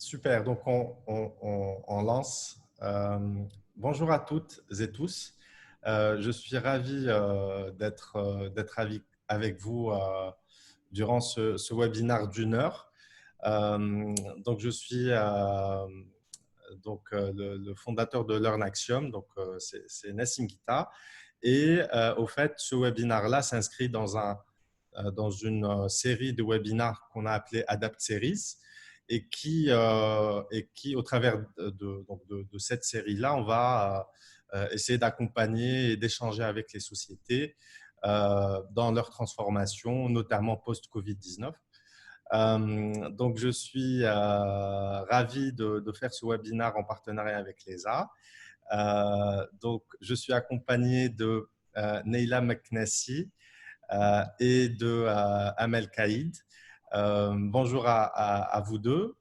Super, donc on lance. Bonjour à toutes et tous. Je suis ravi avec vous durant ce webinaire d'une heure. Donc, je suis le fondateur de Learn Axiom, donc c'est Nassim Guita. Et au fait, ce webinaire-là s'inscrit dans une série de webinaires qu'on a appelé Adapt Series et qui au travers de cette série-là, on va essayer d'accompagner et d'échanger avec les sociétés dans leur transformation, notamment post-Covid-19. Donc, je suis ravi de faire ce webinaire en partenariat avec l'ESA. Donc, je suis accompagné de Neila Meknessi et de Amel Kaïd. Bonjour à vous deux.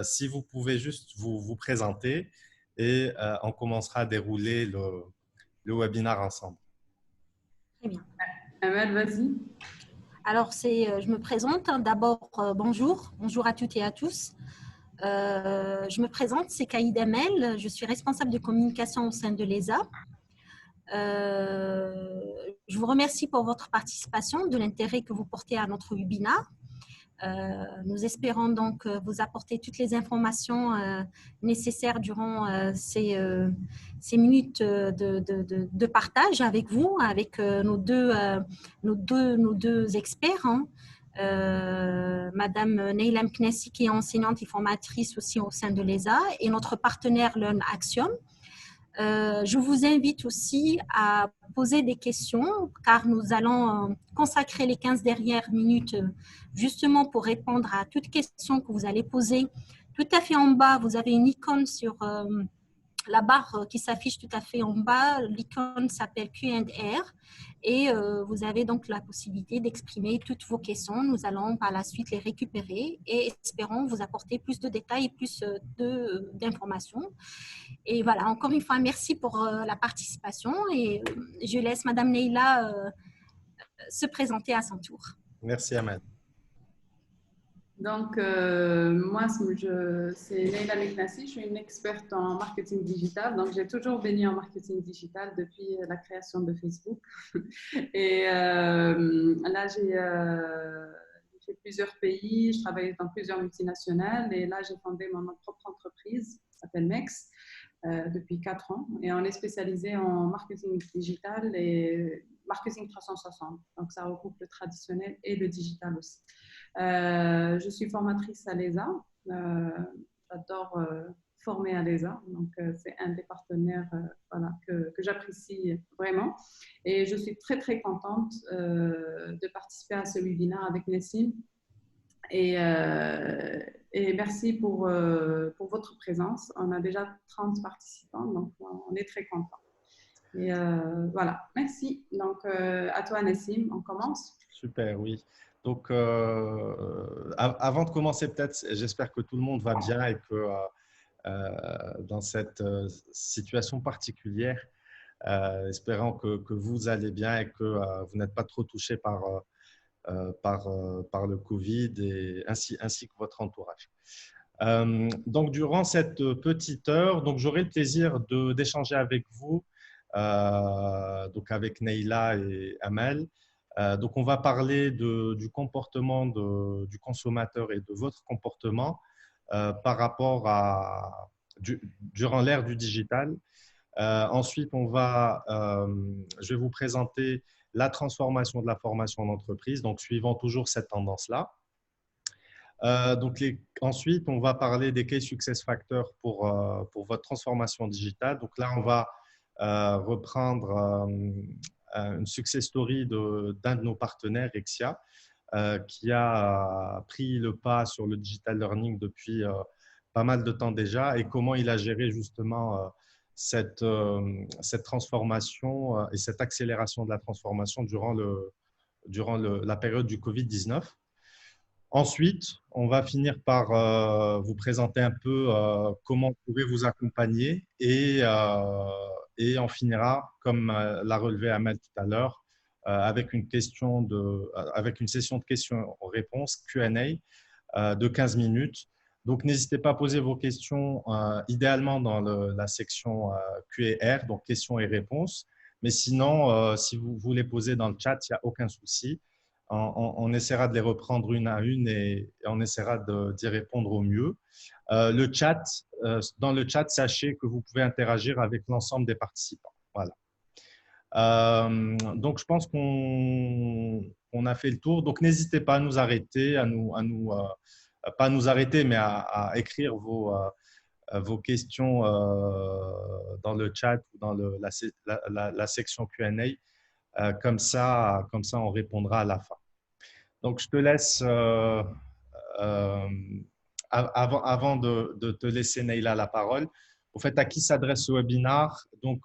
Si vous pouvez juste vous présenter et on commencera à dérouler le webinaire ensemble. Très bien. Amel, vas-y. Alors, je me présente. D'abord, bonjour à toutes et à tous. Je me présente, c'est Kaïd Amel. Je suis responsable de communication au sein de l'ESA. Je vous remercie pour votre participation, de l'intérêt que vous portez à notre webinaire. Nous espérons donc vous apporter toutes les informations nécessaires durant ces minutes de partage avec vous, avec nos deux experts. Madame Neila Meknessi, qui est enseignante et formatrice aussi au sein de l'ESA, et notre partenaire Learn Axiom. Je vous invite aussi à poser des questions car nous allons consacrer les 15 dernières minutes justement pour répondre à toutes questions que vous allez poser. Tout à fait en bas, vous avez une icône sur la barre qui s'affiche tout à fait en bas. L'icône s'appelle Q&R et vous avez donc la possibilité d'exprimer toutes vos questions. Nous allons par la suite les récupérer et espérons vous apporter plus de détails et plus d'informations. Et voilà, encore une fois, merci pour la participation et je laisse Madame Neila se présenter à son tour. Merci, Amel. Donc, moi, c'est Neila Meknessi, je suis une experte en marketing digital. Donc, j'ai toujours baigné en marketing digital depuis la création de Facebook. Et là, j'ai plusieurs pays, je travaille dans plusieurs multinationales. Et là, j'ai fondé mon propre entreprise, qui s'appelle Mex, depuis 4 ans. Et on est spécialisé en marketing digital et marketing 360. Donc, ça regroupe le traditionnel et le digital aussi. Je suis formatrice à l'ESA. J'adore former à l'ESA. Donc, c'est un des partenaires que j'apprécie vraiment. Et je suis très, très contente de participer à ce webinaire avec Nassim. Et merci pour votre présence. On a déjà 30 participants, donc on est très contents. Et voilà, merci. Donc, à toi, Nassim, on commence. Super, oui. Donc, avant de commencer, peut-être, j'espère que tout le monde va bien et que dans cette situation particulière, espérant que vous allez bien et que vous n'êtes pas trop touché par le Covid et ainsi que votre entourage. Donc, durant cette petite heure, donc j'aurai le plaisir d'échanger avec vous, donc avec Neila et Amel. Donc, on va parler du comportement du consommateur et de votre comportement par rapport durant l'ère du digital. Ensuite, je vais vous présenter la transformation de la formation en entreprise, donc suivant toujours cette tendance-là. Ensuite, on va parler des Key Success Factors pour votre transformation digitale. Donc là, on va reprendre une success story d'un de nos partenaires, Exia, qui a pris le pas sur le digital learning depuis pas mal de temps déjà et comment il a géré justement cette transformation et cette accélération de la transformation durant la période du Covid-19. Ensuite, on va finir par vous présenter un peu comment on pourrait vous accompagner et on finira, comme l'a relevé Amel tout à l'heure, avec une session de questions-réponses, Q&A, de 15 minutes Donc, n'hésitez pas à poser vos questions, idéalement dans la section Q&R, donc questions et réponses. Mais sinon, si vous les posez dans le chat, il n'y a aucun souci. On essaiera de les reprendre une à une et on essaiera d'y répondre au mieux. Dans le chat, sachez que vous pouvez interagir avec l'ensemble des participants. Voilà. Donc, je pense qu'on a fait le tour. Donc, n'hésitez pas à nous arrêter, pas à nous arrêter, mais à écrire vos questions dans le chat ou dans la section Q&A. Comme ça, on répondra à la fin. Donc, je te laisse, avant de te laisser, Neila, la parole. Au fait, à qui s'adresse ce webinaire? Donc,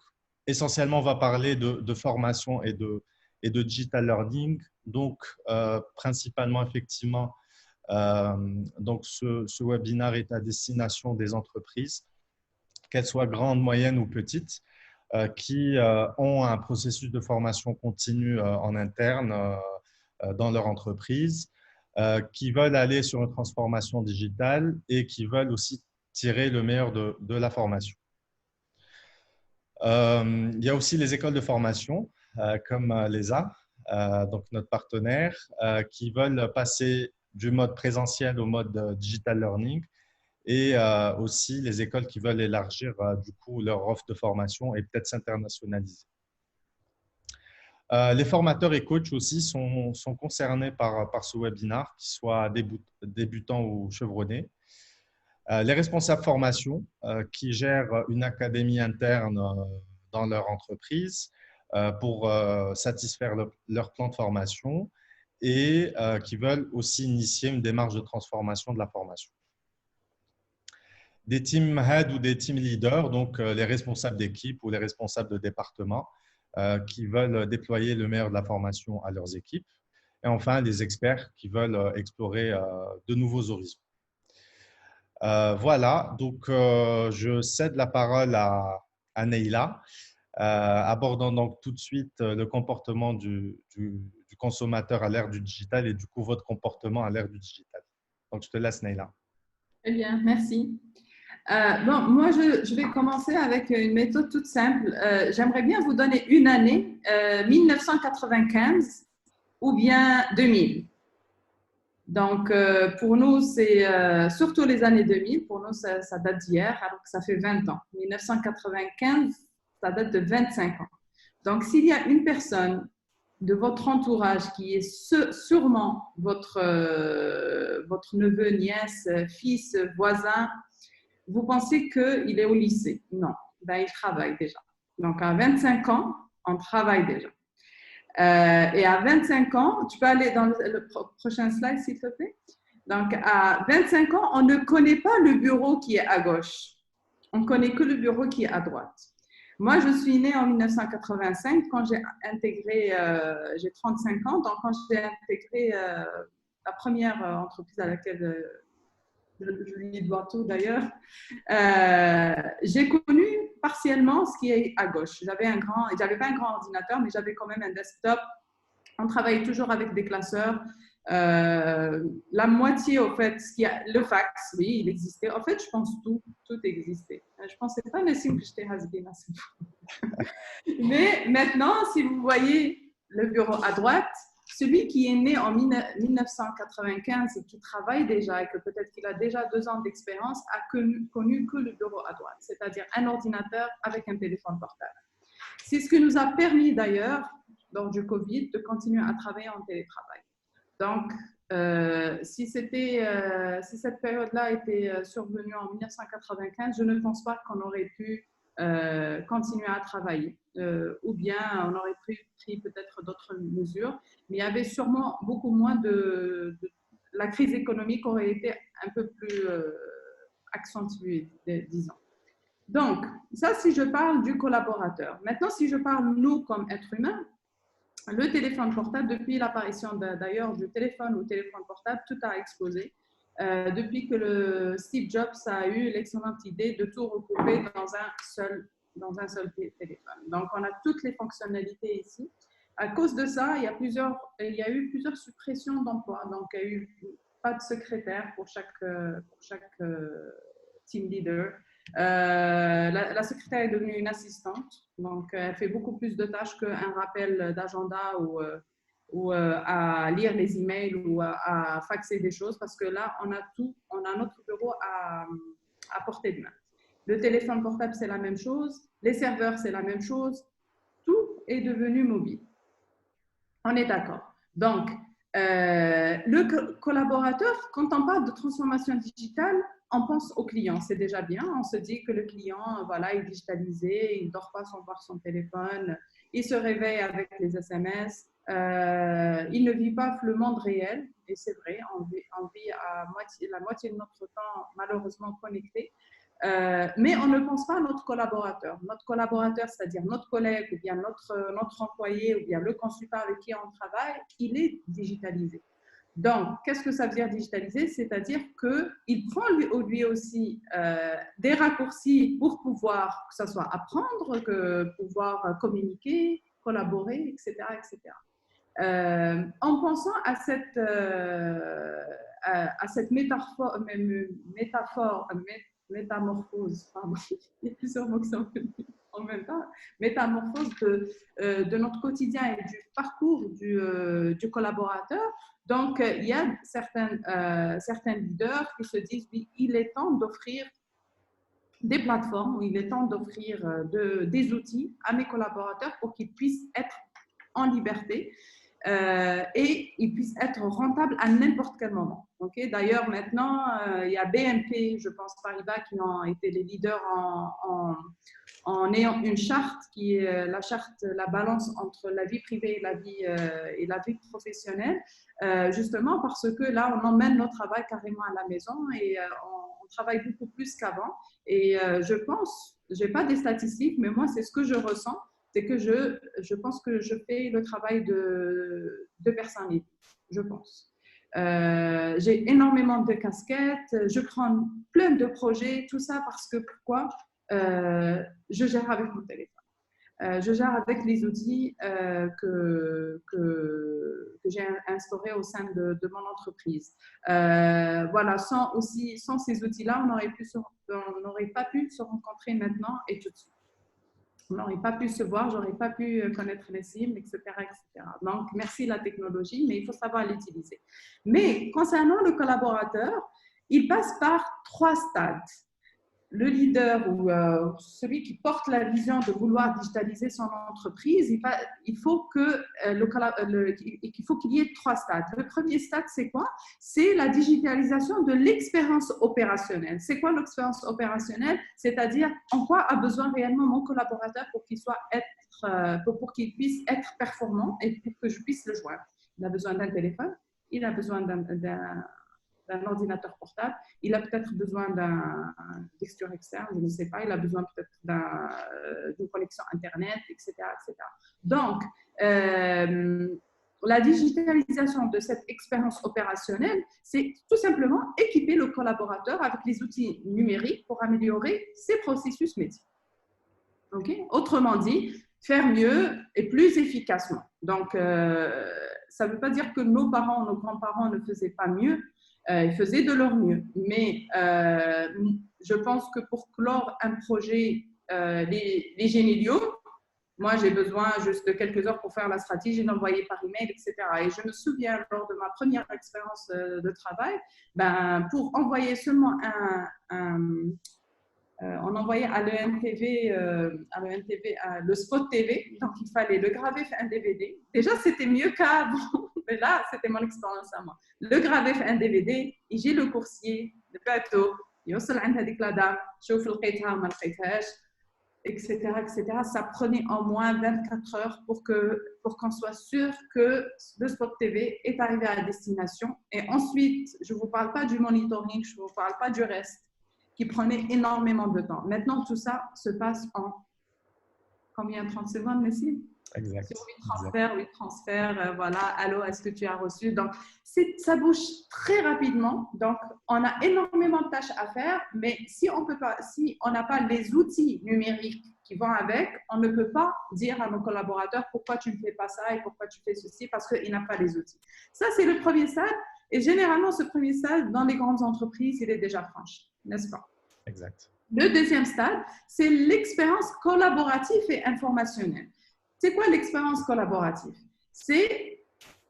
essentiellement, on va parler de formation et de digital learning. Donc, principalement, effectivement, donc ce webinaire est à destination des entreprises, qu'elles soient grandes, moyennes ou petites, qui ont un processus de formation continue en interne dans leur entreprise, qui veulent aller sur une transformation digitale et qui veulent aussi tirer le meilleur de la formation. Il y a aussi les écoles de formation, comme l'ESA, donc notre partenaire, qui veulent passer du mode présentiel au mode digital learning, et aussi les écoles qui veulent élargir du coup leur offre de formation et peut-être s'internationaliser. Les formateurs et coachs aussi sont concernés par ce webinaire, qu'ils soient débutants ou chevronnés. Les responsables formation qui gèrent une académie interne dans leur entreprise pour satisfaire leur plan de formation et qui veulent aussi initier une démarche de transformation de la formation. Des team head ou des team leaders, donc les responsables d'équipe ou les responsables de département qui veulent déployer le meilleur de la formation à leurs équipes. Et enfin, les experts qui veulent explorer de nouveaux horizons. Voilà, donc je cède la parole à Neila, abordant donc tout de suite le comportement du consommateur à l'ère du digital et du coup votre comportement à l'ère du digital. Donc je te laisse, Neila. Très bien, merci. Bon, moi, je vais commencer avec une méthode toute simple. J'aimerais bien vous donner une année, 1995 ou bien 2000. Donc, pour nous, c'est surtout les années 2000. Pour nous, ça date d'hier, alors que ça fait 20 ans. 1995, ça date de 25 ans. Donc, s'il y a une personne de votre entourage qui est sûrement votre neveu, nièce, fils, voisin, vous pensez qu'il est au lycée? Non, ben, il travaille déjà. Donc, à 25 ans, on travaille déjà. Et à 25 ans, tu peux aller dans le prochain slide, s'il te plaît. Donc, à 25 ans, on ne connaît pas le bureau qui est à gauche. On ne connaît que le bureau qui est à droite. Moi, je suis née en 1985 quand j'ai intégré, j'ai 35 ans, donc quand j'ai intégré la première entreprise à laquelle je lui dois tout d'ailleurs, j'ai connu partiellement ce qui est à gauche. J'avais pas un grand ordinateur, mais j'avais quand même un desktop. On travaillait toujours avec des classeurs. La moitié, au fait, le fax, oui, il existait. En fait, je pense tout existait. Je ne pensais pas que j'étais has-been. Mais maintenant, si vous voyez le bureau à droite, celui qui est né en 1995 et qui travaille déjà et que peut-être qu'il a déjà 2 ans d'expérience a connu que le bureau à droite, c'est-à-dire un ordinateur avec un téléphone portable. C'est ce qui nous a permis d'ailleurs, lors du Covid, de continuer à travailler en télétravail. Donc, si cette période-là était survenue en 1995, je ne pense pas qu'on aurait pu continuer à travailler. Ou bien on aurait pris peut-être d'autres mesures, mais il y avait sûrement beaucoup moins la crise économique aurait été un peu plus accentuée, disons. Donc, ça, si je parle du collaborateur. Maintenant, si je parle nous comme êtres humains, le téléphone portable, depuis l'apparition d'ailleurs du téléphone ou téléphone portable, tout a explosé. Depuis que Steve Jobs a eu l'excellente idée de tout regrouper dans un seul téléphone. Donc, on a toutes les fonctionnalités ici. À cause de ça, il y a eu plusieurs suppressions d'emplois. Donc, il y a eu pas de secrétaire pour chaque team leader. La secrétaire est devenue une assistante, donc elle fait beaucoup plus de tâches qu'un rappel d'agenda ou à lire les emails ou à faxer des choses, parce que là, on a notre bureau à portée de main. Le téléphone portable, c'est la même chose. Les serveurs, c'est la même chose. Tout est devenu mobile. On est d'accord. Donc, le collaborateur, quand on parle de transformation digitale, on pense au client, c'est déjà bien. On se dit que le client, voilà, il est digitalisé, il ne dort pas sans voir son téléphone, il se réveille avec les SMS, il ne vit pas le monde réel. Et c'est vrai, on vit la moitié de notre temps malheureusement connecté. Mais on ne pense pas à notre collaborateur. Notre collaborateur, c'est-à-dire notre collègue ou bien notre employé ou bien le consultant avec qui on travaille, il est digitalisé. Donc, qu'est-ce que ça veut dire digitaliser? C'est-à-dire qu'il prend lui aussi des raccourcis pour pouvoir, que ce soit apprendre, que pouvoir communiquer, collaborer, etc. etc. En pensant à cette métamorphose, pardon, il y a plusieurs mots qui sont venus en même temps, métamorphose de notre quotidien et du parcours du collaborateur. Donc, il y a certains leaders qui se disent, oui, il est temps d'offrir des plateformes, il est temps d'offrir des outils à mes collaborateurs pour qu'ils puissent être en liberté et ils puissent être rentables à n'importe quel moment. Okay? D'ailleurs, maintenant, il y a BNP, je pense, Paribas, qui ont été les leaders en ayant une charte qui est la charte, la balance entre la vie privée et la vie professionnelle, justement parce que là, on emmène notre travail carrément à la maison et on travaille beaucoup plus qu'avant. Et je pense, je n'ai pas des statistiques, mais moi, c'est ce que je ressens, c'est que je pense que je fais le travail de personnes libres, je pense. J'ai énormément de casquettes, je prends plein de projets, tout ça parce que pourquoi je gère avec mon téléphone. Je gère avec les outils que j'ai instaurés au sein de mon entreprise. Voilà, sans ces outils-là, on n'aurait pas pu se rencontrer maintenant et tout de suite. On n'aurait pas pu se voir, j'aurais pas pu connaître les cibles, etc., etc. Donc, merci la technologie, mais il faut savoir l'utiliser. Mais concernant le collaborateur, il passe par 3 stades. Le leader ou celui qui porte la vision de vouloir digitaliser son entreprise, il faut qu'il y ait 3 stades. Le premier stade, c'est quoi? C'est la digitalisation de l'expérience opérationnelle. C'est quoi l'expérience opérationnelle? C'est-à-dire en quoi a besoin réellement mon collaborateur pour qu'il puisse être performant et pour que je puisse le joindre. Il a besoin d'un téléphone, il a besoin d'un ordinateur portable, il a peut-être besoin d'un texture externe, je ne sais pas, il a besoin peut-être d'une connexion Internet, etc. etc. Donc, la digitalisation de cette expérience opérationnelle, c'est tout simplement équiper le collaborateur avec les outils numériques pour améliorer ses processus métiers. Okay? Autrement dit, faire mieux et plus efficacement. Donc, ça ne veut pas dire que nos parents, nos grands-parents ne faisaient pas mieux, ils faisaient de leur mieux. Mais je pense que pour clore un projet, les géniaux, moi, j'ai besoin juste de quelques heures pour faire la stratégie, l'envoyer par email, etc. Et je me souviens, lors de ma première expérience de travail, pour envoyer seulement on envoyait à l'ENTV, le spot TV, donc il fallait le graver sur un DVD. Déjà, c'était mieux qu'avant, mais là, c'était mon expérience à moi. Le graver sur un DVD, et j'ai le coursier, le bateau, يوصل عند هذيك la dame, شوف لقيتها ما لقيتهاش, etc., etc. Ça prenait en moins 24 heures pour qu'on soit sûr que le spot TV est arrivé à destination. Et ensuite, je ne vous parle pas du monitoring, je ne vous parle pas du reste, qui prenait énormément de temps. Maintenant, tout ça se passe en combien? 30 secondes, Messi? Exact. Sur 8 transferts, voilà, allô, est-ce que tu as reçu? Donc, ça bouge très rapidement. Donc, on a énormément de tâches à faire, mais si on n'a pas les outils numériques qui vont avec, on ne peut pas dire à nos collaborateurs pourquoi tu ne fais pas ça et pourquoi tu fais ceci, parce qu'il n'a pas les outils. Ça, c'est le premier stade. Et généralement, ce premier stade, dans les grandes entreprises, il est déjà franchi, n'est-ce pas? Exact. Le deuxième stade, c'est l'expérience collaborative et informationnelle. C'est quoi l'expérience collaborative? C'est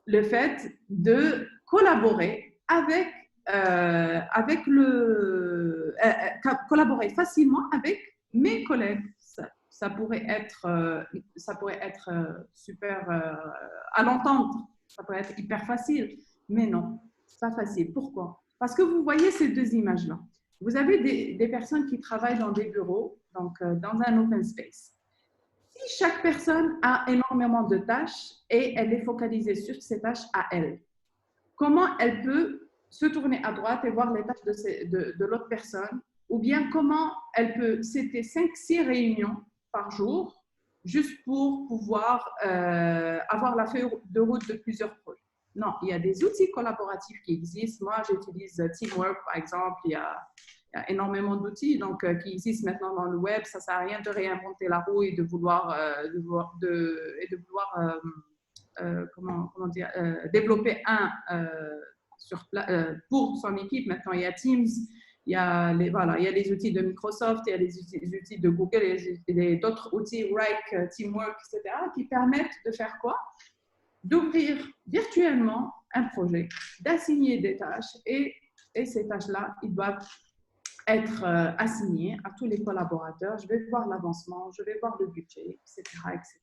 le fait de collaborer collaborer facilement avec mes collègues. Ça pourrait être super à l'entendre, ça pourrait être hyper facile, mais non, c'est pas facile. Pourquoi? Parce que vous voyez ces deux images-là. Vous avez des personnes qui travaillent dans des bureaux, donc dans un open space. Si chaque personne a énormément de tâches et elle est focalisée sur ses tâches à elle, comment elle peut se tourner à droite et voir les tâches de l'autre personne, ou bien comment elle peut, c'était 5-6 réunions par jour, juste pour pouvoir avoir la feuille de route de plusieurs projets. Non, il y a des outils collaboratifs qui existent. Moi, j'utilise Teamwork, par exemple. Il y a énormément d'outils qui existent maintenant dans le web. Ça ne sert à rien de réinventer la roue et de vouloir, comment dire, développer pour son équipe. Maintenant, il y a Teams, il y a les outils de Microsoft, il y a les outils de Google et d'autres outils, Wrike, Teamwork, etc., qui permettent de faire quoi? D'ouvrir virtuellement un projet, d'assigner des tâches et ces tâches-là, ils doivent être assignées à tous les collaborateurs. Je vais voir l'avancement, je vais voir le budget, etc. etc.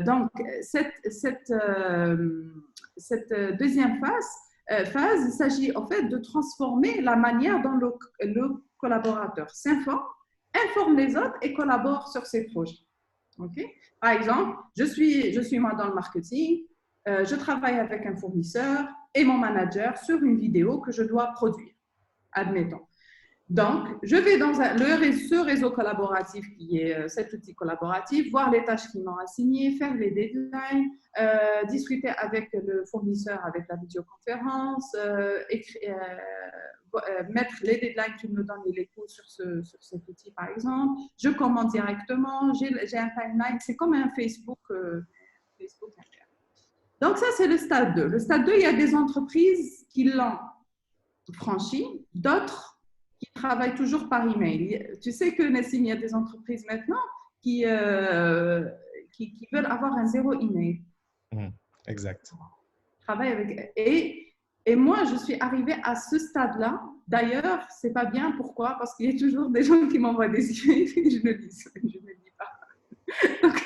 Donc cette deuxième phase, il s'agit en fait de transformer la manière dont le collaborateur s'informe, informe les autres et collabore sur ses projets. Okay? Par exemple, je suis moi dans le marketing, je travaille avec un fournisseur et mon manager sur une vidéo que je dois produire, admettons. Donc, je vais dans ce réseau collaboratif qui est cet outil collaboratif, voir les tâches qu'ils m'ont assignées, faire les deadlines, discuter avec le fournisseur avec la vidéoconférence, mettre les deadlines qu'il me donne et les coûts sur cet outil, par exemple. Je commande directement, j'ai un timeline, c'est comme un Facebook interne. Donc, ça, c'est le stade 2. Le stade 2, il y a des entreprises qui l'ont franchi, d'autres qui travaillent toujours par email. Tu sais que, Nessim, il y a des entreprises maintenant qui veulent avoir un zéro email. Exact. Travaille avec... Et moi, je suis arrivée à ce stade-là. D'ailleurs, c'est pas bien. Pourquoi? Parce qu'il y a toujours des gens qui m'envoient des emails et je ne lis pas. Donc,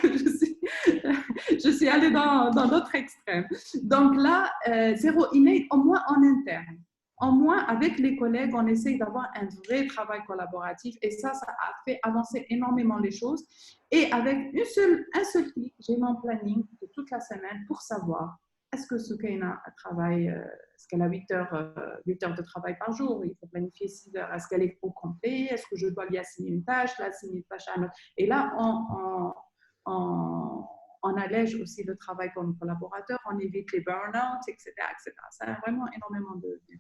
je suis allée dans l'autre extrême. Donc là, zéro email, au moins en interne. En moins, avec les collègues, on essaye d'avoir un vrai travail collaboratif et ça a fait avancer énormément les choses. Et avec un seul clic, j'ai mon planning de toute la semaine pour savoir est-ce que Soukaina travaille, est-ce qu'elle a 8 heures de travail par jour, il faut planifier 6 heures, est-ce qu'elle est au complet, est-ce que je dois lui assigner une tâche, l'assigner une tâche à un autre. Et là, on allège aussi le travail pour nos collaborateurs, on évite les burn-out, etc., etc. Ça a vraiment énormément de bien.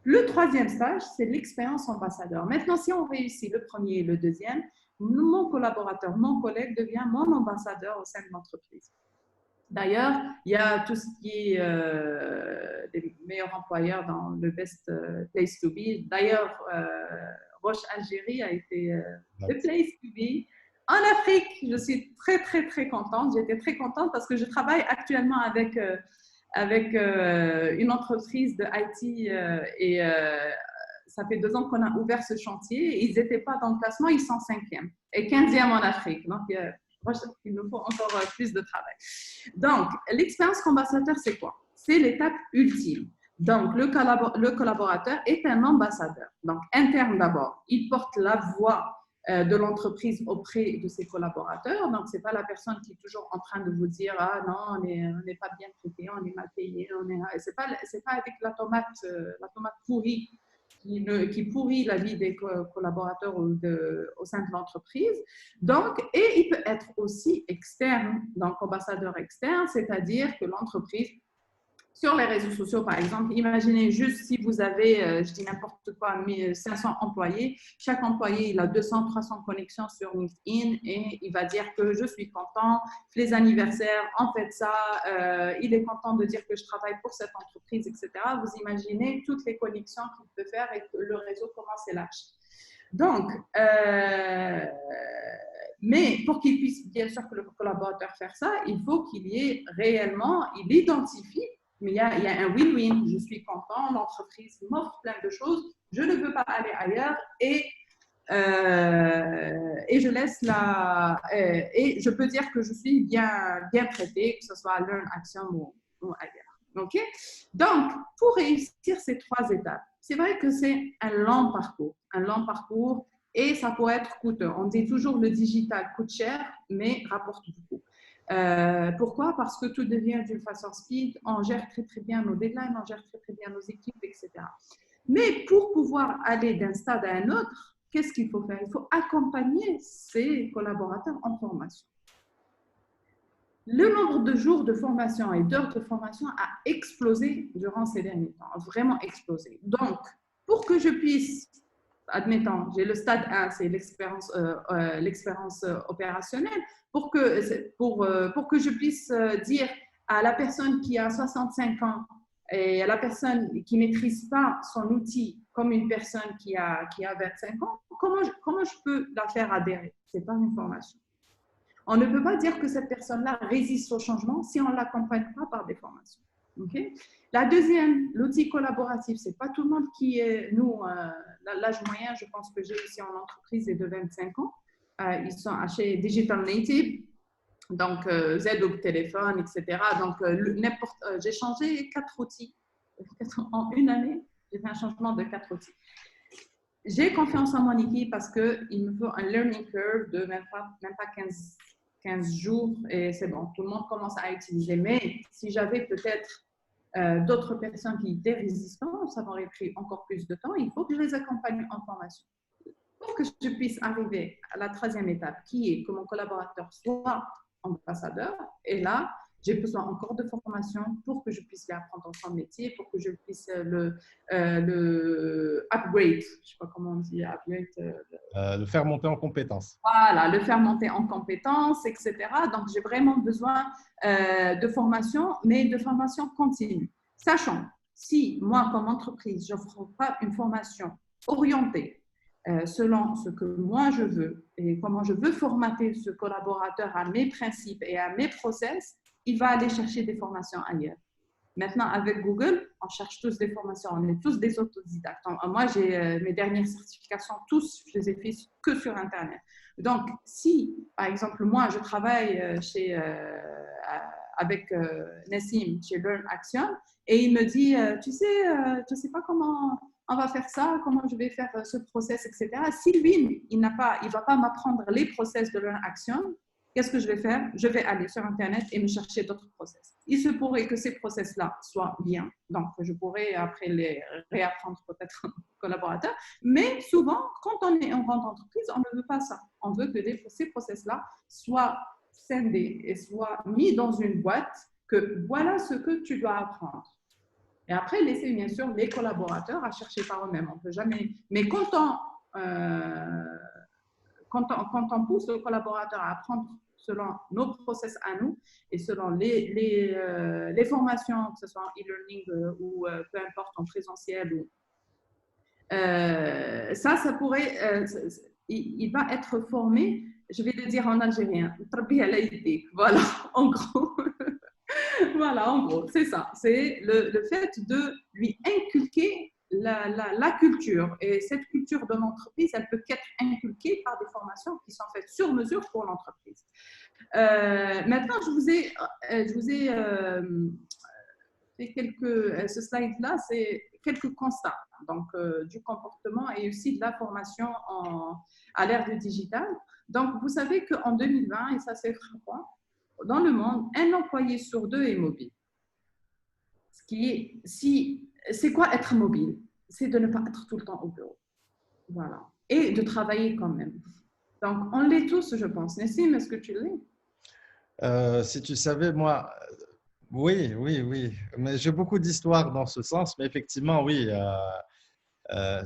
Le troisième stage, c'est l'expérience ambassadeur. Maintenant, si on réussit le premier et le deuxième, mon collaborateur, mon collègue devient mon ambassadeur au sein de l'entreprise. D'ailleurs, il y a tout ce qui est des meilleurs employeurs dans le Best Place to Be. D'ailleurs, Roche Algérie a été le Place to Be. En Afrique, je suis très, très, très contente. J'étais très contente parce que je travaille actuellement avec une entreprise de IT et ça fait 2 ans qu'on a ouvert ce chantier. Ils n'étaient pas dans le classement, ils sont 5e et 15e en Afrique. Donc, il nous faut encore plus de travail. Donc, l'expérience ambassadeur, c'est quoi? C'est l'étape ultime. Donc, le collaborateur est un ambassadeur. Donc, interne d'abord. Il porte la voix de l'entreprise auprès de ses collaborateurs. Donc, ce n'est pas la personne qui est toujours en train de vous dire « Ah non, on n'est pas bien traité, on est mal payé. » Ce n'est pas avec la tomate pourrie qui pourrit la vie des collaborateurs au sein de l'entreprise. Donc, et il peut être aussi externe, donc ambassadeur externe, c'est-à-dire que l'entreprise Sur les réseaux sociaux, par exemple, imaginez juste si vous avez, je dis n'importe quoi, 500 employés. Chaque employé, il a 200, 300 connexions sur LinkedIn et il va dire que je suis content, les anniversaires, en fait ça, il est content de dire que je travaille pour cette entreprise, etc. Vous imaginez toutes les connexions qu'il peut faire et que le réseau commence à lâcher. Donc, mais pour qu'il puisse, bien sûr, que le collaborateur faire ça, il faut qu'il y ait réellement, il identifie. Mais il y a un win-win. Je suis content, l'entreprise m'offre plein de choses, je ne veux pas aller ailleurs et je laisse et je peux dire que je suis bien traitée, que ce soit à Learn Action ou ailleurs. Okay? Donc, pour réussir ces 3 étapes, c'est vrai que c'est un long parcours et ça peut être coûteux. On dit toujours le digital coûte cher, mais rapporte beaucoup. Pourquoi? Parce que tout devient d'une façon speed, on gère très bien nos deadlines, on gère très bien nos équipes, etc. Mais pour pouvoir aller d'un stade à un autre, qu'est-ce qu'il faut faire? Il faut accompagner ces collaborateurs en formation. Le nombre de jours de formation et d'heures de formation a explosé durant ces derniers temps, a vraiment explosé. Donc, pour que je puisse, admettons, j'ai le stade 1, c'est l'expérience opérationnelle, pour que je puisse dire à la personne qui a 65 ans et à la personne qui ne maîtrise pas son outil comme une personne qui a 25 ans, comment je peux la faire adhérer? Ce n'est pas une formation. On ne peut pas dire que cette personne-là résiste au changement si on ne l'accompagne pas par des formations. Okay? La deuxième, l'outil collaboratif, ce n'est pas tout le monde qui est, nous, l'âge moyen, je pense que j'ai ici en entreprise est de 25 ans. Ils sont chez Digital Native, donc Z au téléphone, etc. Donc, j'ai changé 4 outils. En une année, j'ai fait un changement de 4 outils. J'ai confiance en mon équipe parce qu'il me faut un learning curve de même pas 15 jours et c'est bon, tout le monde commence à utiliser. Mais si j'avais peut-être d'autres personnes qui étaient résistantes, ça m'aurait pris encore plus de temps. Il faut que je les accompagne en formation. Pour que je puisse arriver à la 3e étape, qui est que mon collaborateur soit ambassadeur, et là, j'ai besoin encore de formation pour que je puisse lui apprendre son métier, pour que je puisse le upgrade, je ne sais pas comment on dit, upgrade. Le faire monter en compétences. Voilà, le faire monter en compétences, etc. Donc, j'ai vraiment besoin de formation, mais de formation continue. Sachant, si moi, comme entreprise, je n'offre pas une formation orientée selon ce que moi je veux et comment je veux formater ce collaborateur à mes principes et à mes process, il va aller chercher des formations ailleurs. Maintenant, avec Google, on cherche tous des formations, on est tous des autodidactes. Moi, j'ai mes dernières certifications, tous, je les ai faites que sur Internet. Donc, si, par exemple, moi, je travaille avec Nassim chez Learn Action et il me dit, tu sais pas comment on va faire ça, comment je vais faire ce process, etc. Si lui, il ne va pas m'apprendre les process de Learn Action, qu'est-ce que je vais faire? Je vais aller sur Internet et me chercher d'autres process. Il se pourrait que ces process-là soient bien, donc je pourrais après les réapprendre peut-être aux collaborateurs, mais souvent, quand on est en grande entreprise, on ne veut pas ça. On veut que ces process-là soient scindés et soient mis dans une boîte que voilà ce que tu dois apprendre. Et après, laisser bien sûr les collaborateurs à chercher par eux-mêmes. On ne peut jamais… Mais quand on pousse le collaborateur à apprendre selon nos process à nous et selon les formations, que ce soit en e-learning ou peu importe en présentiel, ça pourrait, il va être formé, je vais le dire en algérien, voilà, en gros. Voilà, en gros, c'est ça. C'est le fait de lui inculquer la culture. Et cette culture de l'entreprise, elle peut qu'être inculquée par des formations qui sont faites sur mesure pour l'entreprise. Maintenant, je vous ai fait ce slide-là, c'est quelques constats donc, du comportement et aussi de la formation à l'ère du digital. Donc, vous savez qu'en 2020, et ça c'est frappant, dans le monde, un employé sur 2 est mobile. C'est quoi être mobile? C'est de ne pas être tout le temps au bureau. Voilà. Et de travailler quand même. Donc, on l'est tous, je pense. Nessim, est-ce que tu l'es? Si tu savais, moi, Oui, oui, oui. Mais j'ai beaucoup d'histoires dans ce sens, mais effectivement, oui, euh,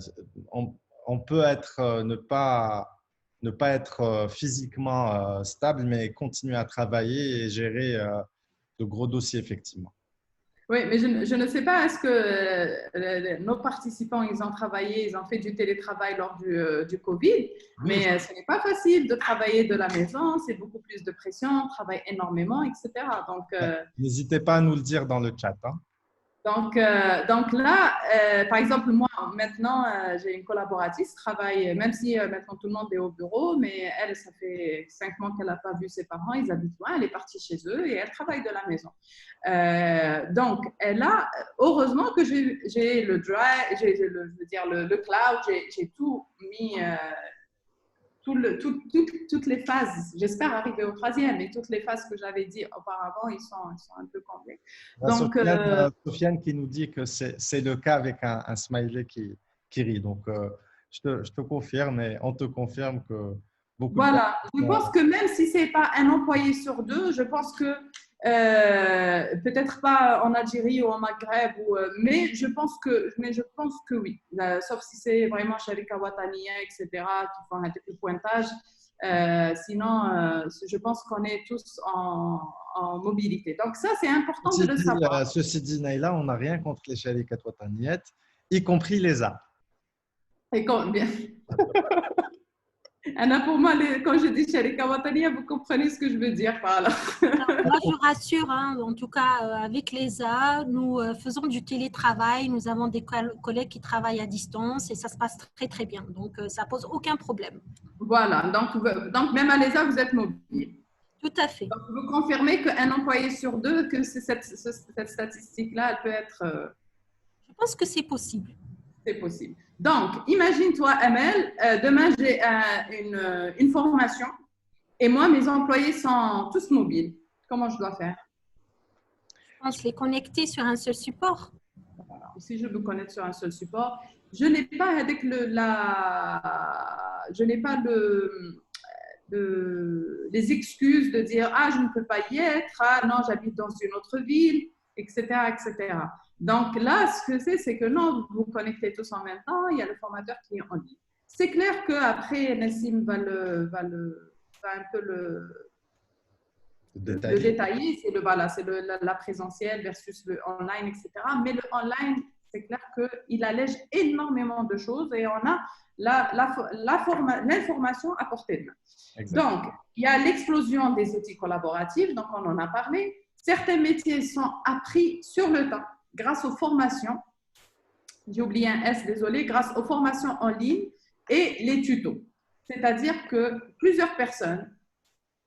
on, on peut être, ne pas être physiquement stable, mais continuer à travailler et gérer de gros dossiers, effectivement. Oui, mais je ne sais pas, est-ce que nos participants, ils ont travaillé, ils ont fait du télétravail lors du Covid, Oui, mais ce n'est pas facile de travailler de la maison, c'est beaucoup plus de pression, on travaille énormément, etc. n'hésitez pas à nous le dire dans le chat, hein. Donc là, par exemple, moi, maintenant, j'ai une collaboratrice, travaille, même si maintenant tout le monde est au bureau, mais elle, ça fait 5 mois qu'elle n'a pas vu ses parents, ils habitent loin, elle est partie chez eux et elle travaille de la maison. Donc, elle a, heureusement que j'ai le drive, je veux dire, le cloud, j'ai tout mis, toutes les phases, j'espère arriver au troisième, mais toutes les phases que j'avais dit auparavant, ils sont un peu comblées. Il y a Donc, Sofiane qui nous dit que c'est le cas avec un smiley qui rit. Donc, je te confirme et on te confirme que beaucoup de voilà, je pense personnes. que même si ce n'est pas un employé sur deux, je pense que peut-être pas en Algérie ou au Maghreb, mais je pense que oui. Sauf si c'est vraiment chez les Kawataniya, etc., qui font un petit pointage. Sinon, je pense qu'on est tous en mobilité. Donc ça, c'est important de le savoir. Ceci dit, Naïla, on n'a rien contre les chalets Wataniyettes, y compris les arts. Et bien, Anna, pour moi, quand je dis chez les Kawataniya, vous comprenez ce que je veux dire par là. Alors, moi, je rassure, hein, en tout cas, avec l'ESA, nous faisons du télétravail. Nous avons des collègues qui travaillent à distance et ça se passe très, très bien. Donc, ça pose aucun problème. Voilà, donc même à l'ESA, vous êtes mobile. Tout à fait. Donc, vous confirmez qu'un employé sur deux, que cette statistique-là, elle peut être, Je pense que c'est possible. c'est possible. Donc, imagine-toi, Amel, demain j'ai une formation et moi, mes employés sont tous mobiles. Comment je dois faire? Je pense les connecter sur un seul support. Voilà. Si je me connecte sur un seul support, je n'ai pas avec je n'ai pas les excuses de dire ah je ne peux pas y être, ah non j'habite dans une autre ville, etc., etc. Donc là, ce que c'est que non, vous vous connectez tous en même temps, il y a le formateur qui est en ligne. C'est clair qu'après, Nassim va un peu le détailler, c'est voilà, c'est la présentielle versus le online, etc. Mais le online, c'est clair qu'il allège énormément de choses et on a l'information à portée de main. Exactement. Donc, il y a l'explosion des outils collaboratifs, donc on en a parlé. Certains métiers sont appris sur le temps grâce aux formations. J'ai oublié un S, désolé, grâce aux formations en ligne et les tutos. C'est-à-dire que plusieurs personnes,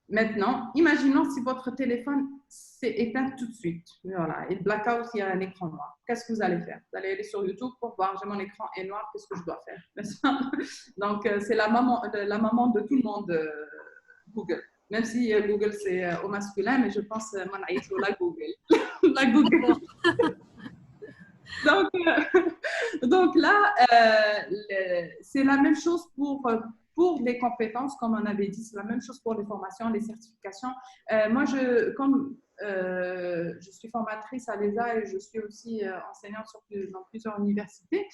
maintenant, imaginons si votre téléphone s'est éteint tout de suite. Voilà, et le blackout, il y a un écran noir. Qu'est-ce que vous allez faire? Vous allez aller sur YouTube pour voir, j'ai mon écran est noir, qu'est-ce que je dois faire? Donc, c'est la maman de tout le monde, Google. Même si Google, c'est au masculin, mais je pense que la Google. La Google. Donc là, c'est la même chose pour les compétences, comme on avait dit, c'est la même chose pour les formations, les certifications. Moi, comme je suis formatrice à l'ESA et je suis aussi enseignante dans plusieurs universités,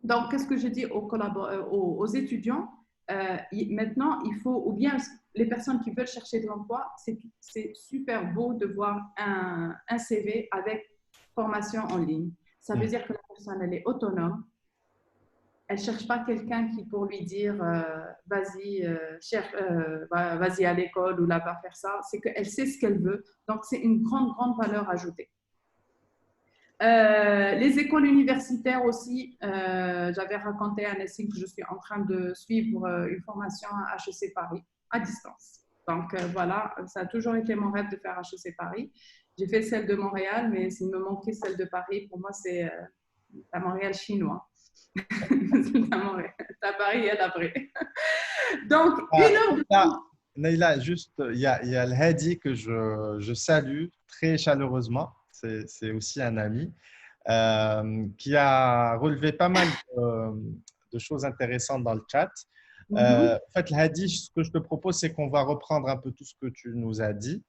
donc qu'est-ce que je dis aux étudiants? Maintenant, il faut, ou bien les personnes qui veulent chercher de l'emploi, c'est super beau de voir un CV avec formation en ligne. Ça veut dire que la personne, elle est autonome. Elle ne cherche pas quelqu'un qui, pour lui dire vas-y, vas-y à l'école ou là-bas faire ça. C'est qu'elle sait ce qu'elle veut. Donc, c'est une grande, grande valeur ajoutée. Les écoles universitaires aussi, j'avais raconté à Nessim que je suis en train de suivre une formation à HEC Paris à distance. Donc voilà, ça a toujours été mon rêve de faire HEC Paris. J'ai fait celle de Montréal, mais s'il me manquait celle de Paris, pour moi, c'est à Montréal chinois. C'est à Paris et après. Donc, une heure de temps. Naïla, juste, il y a le Hadi que je salue très chaleureusement. C'est aussi un ami qui a relevé pas mal de choses intéressantes dans le chat. En fait, le Hadi, ce que je te propose, c'est qu'on va reprendre un peu tout ce que tu nous as dit.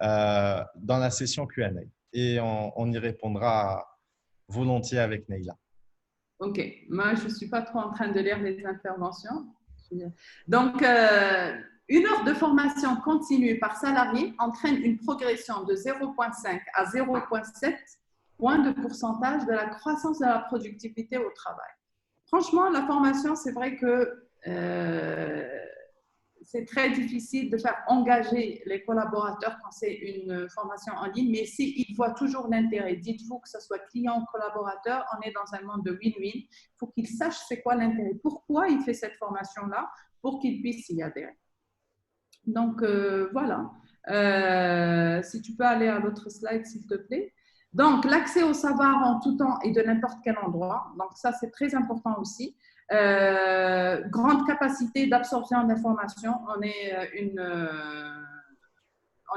dans la session Q&A. Et on y répondra volontiers avec Neila. Ok, moi je ne suis pas trop en train de lire les interventions. Donc, une heure de formation continue par salarié entraîne une progression de 0,5 à 0,7 points de pourcentage de la croissance de la productivité au travail. Franchement, la formation, c'est vrai que c'est très difficile de faire engager les collaborateurs quand c'est une formation en ligne, mais s'ils voient toujours l'intérêt, dites-vous que ce soit client ou collaborateur, on est dans un monde de win-win. Il faut qu'ils sachent c'est quoi l'intérêt, pourquoi il fait cette formation-là, pour qu'ils puissent y adhérer. Donc, voilà. Si tu peux aller à l'autre slide, s'il te plaît. Donc, l'accès au savoir en tout temps et de n'importe quel endroit. Donc, ça, c'est très important aussi. Grande capacité d'absorption d'informations. On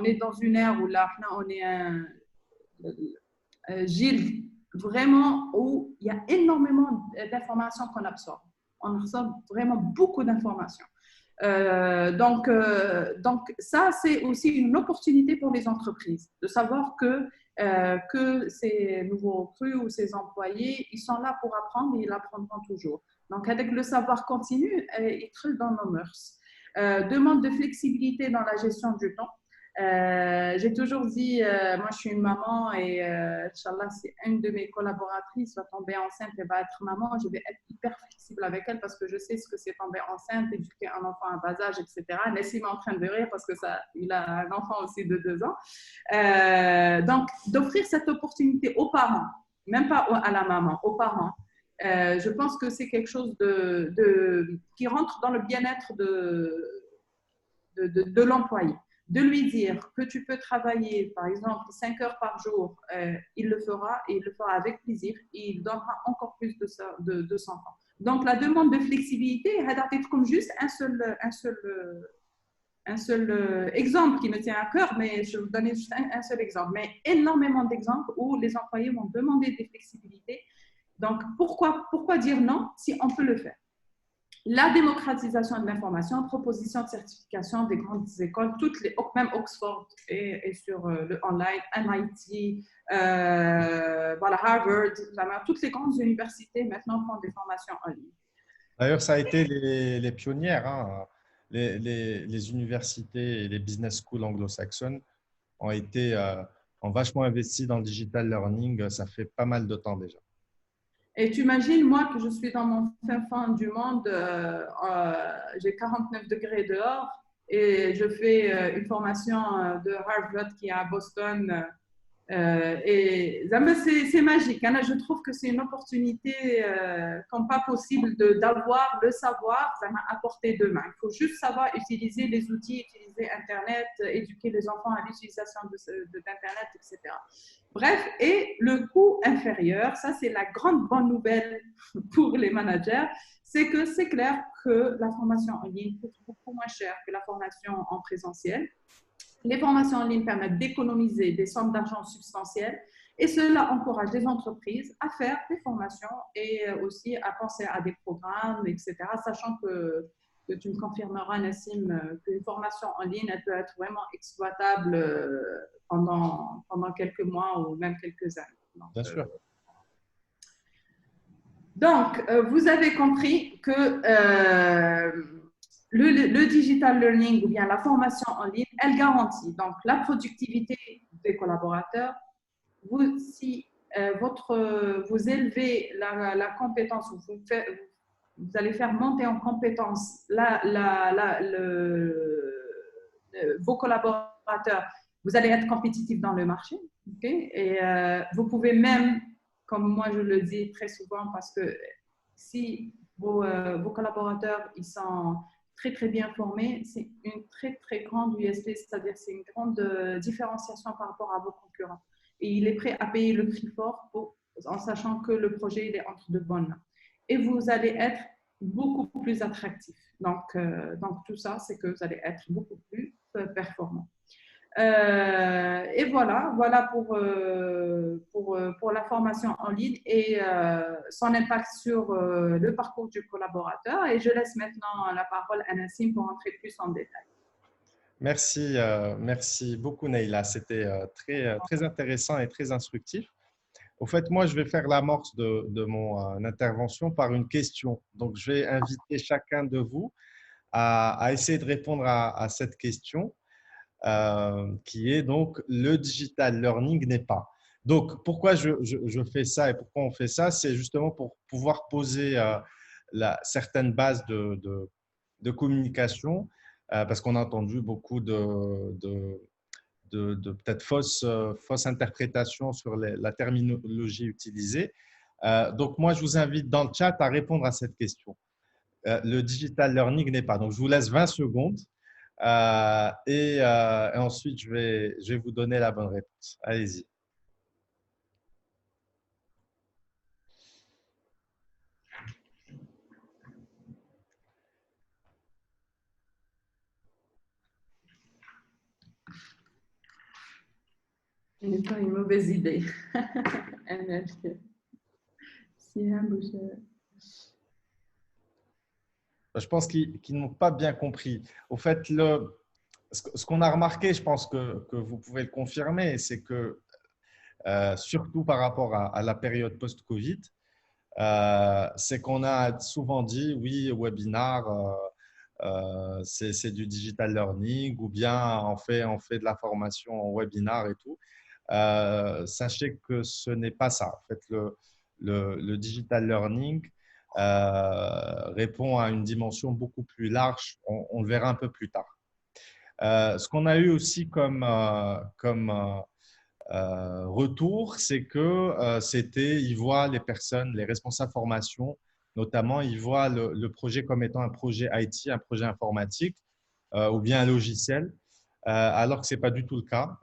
est dans une ère où là, on est Gilles, vraiment où il y a énormément d'informations qu'on absorbe. On absorbe vraiment beaucoup d'informations. Donc, ça, c'est aussi une opportunité pour les entreprises de savoir que ces nouveaux recrues ou ces employés, ils sont là pour apprendre et ils apprendront toujours. Donc, avec le savoir continu, il creuse dans nos mœurs. Demande de flexibilité dans la gestion du temps. J'ai toujours dit, moi je suis une maman et Inch'Allah, si une de mes collaboratrices va tomber enceinte et va être maman, je vais être hyper flexible avec elle parce que je sais ce que c'est tomber enceinte, éduquer un enfant à bas âge, etc. Nessim est en train de rire parce que il a un enfant aussi de 2 ans. Donc, d'offrir cette opportunité aux parents, même pas à la maman, aux parents, je pense que c'est quelque chose qui rentre dans le bien-être de l'employé. De lui dire que tu peux travailler, par exemple, 5 heures par jour, il le fera et il le fera avec plaisir et il donnera encore plus de son temps. Donc, la demande de flexibilité, c'est comme juste un seul exemple qui me tient à cœur, mais je vais vous donner juste un seul exemple, mais énormément d'exemples où les employés vont demander des flexibilités. Donc, pourquoi dire non si on peut le faire? La démocratisation de l'information, proposition de certification des grandes écoles, même Oxford est sur le online, MIT, voilà, Harvard, toutes les grandes universités maintenant font des formations en ligne. D'ailleurs, ça a été les pionnières. Hein. Les universités et les business schools anglo-saxonnes ont vachement investi dans le digital learning. Ça fait pas mal de temps déjà. Et tu imagines, moi, que je suis dans mon fin fond du monde, j'ai 49 degrés dehors et je fais une formation de Harvard qui est à Boston. Et c'est magique. Hein. Je trouve que c'est une opportunité comme pas possible d'avoir le savoir à portée de main. Il faut juste savoir utiliser les outils, utiliser Internet, éduquer les enfants à l'utilisation d'Internet, etc. Bref, et le coût inférieur, ça c'est la grande bonne nouvelle pour les managers, c'est que c'est clair que la formation en ligne coûte beaucoup moins cher que la formation en présentiel. Les formations en ligne permettent d'économiser des sommes d'argent substantielles et cela encourage les entreprises à faire des formations et aussi à penser à des programmes, etc. Sachant que tu me confirmeras, Nassim, qu'une formation en ligne, elle peut être vraiment exploitable pendant quelques mois ou même quelques années. Donc, bien sûr. Donc, vous avez compris que le digital learning ou bien la formation en ligne, elle garantit donc la productivité des collaborateurs. Si vous élevez la compétence, vous allez faire monter en compétence vos collaborateurs, vous allez être compétitif dans le marché. Okay? Et vous pouvez même, comme moi je le dis très souvent, parce que si vos collaborateurs ils sont très très bien formés, c'est une très très grande USP, c'est-à-dire c'est une grande différenciation par rapport à vos concurrents. Et il est prêt à payer le prix fort en sachant que le projet il est entre de bonnes mains. Et vous allez être beaucoup plus attractif. Donc tout ça, c'est que vous allez être beaucoup plus performant. Et voilà pour la formation en ligne et son impact sur le parcours du collaborateur. Et je laisse maintenant la parole à Nassim pour entrer plus en détail. Merci beaucoup, Neila. C'était très intéressant et très instructif. Au fait, moi, je vais faire l'amorce de mon intervention par une question. Donc, je vais inviter chacun de vous à essayer de répondre à cette question, qui est donc le digital learning n'est pas. Donc, pourquoi je fais ça et pourquoi on fait ça? C'est justement pour pouvoir poser certaines bases de communication, parce qu'on a entendu beaucoup de peut-être fausses interprétations sur la terminologie utilisée. Donc, moi, je vous invite dans le chat à répondre à cette question. Le digital learning n'est pas. Donc, je vous laisse 20 secondes et ensuite, je vais vous donner la bonne réponse. Allez-y. Ce n'est pas une mauvaise idée. Je pense qu'ils n'ont pas bien compris. Au fait, ce qu'on a remarqué, je pense que vous pouvez le confirmer, c'est que surtout par rapport à la période post-Covid, c'est qu'on a souvent dit, oui, webinar, c'est du digital learning, ou bien on fait de la formation en webinar et tout. Sachez que ce n'est pas ça. En fait, le digital learning répond à une dimension beaucoup plus large. On le verra un peu plus tard. Ce qu'on a eu aussi comme retour, c'est que ils voient les personnes, les responsables formation, notamment, ils voient le projet comme étant un projet IT, un projet informatique ou bien un logiciel, alors que ce n'est pas du tout le cas.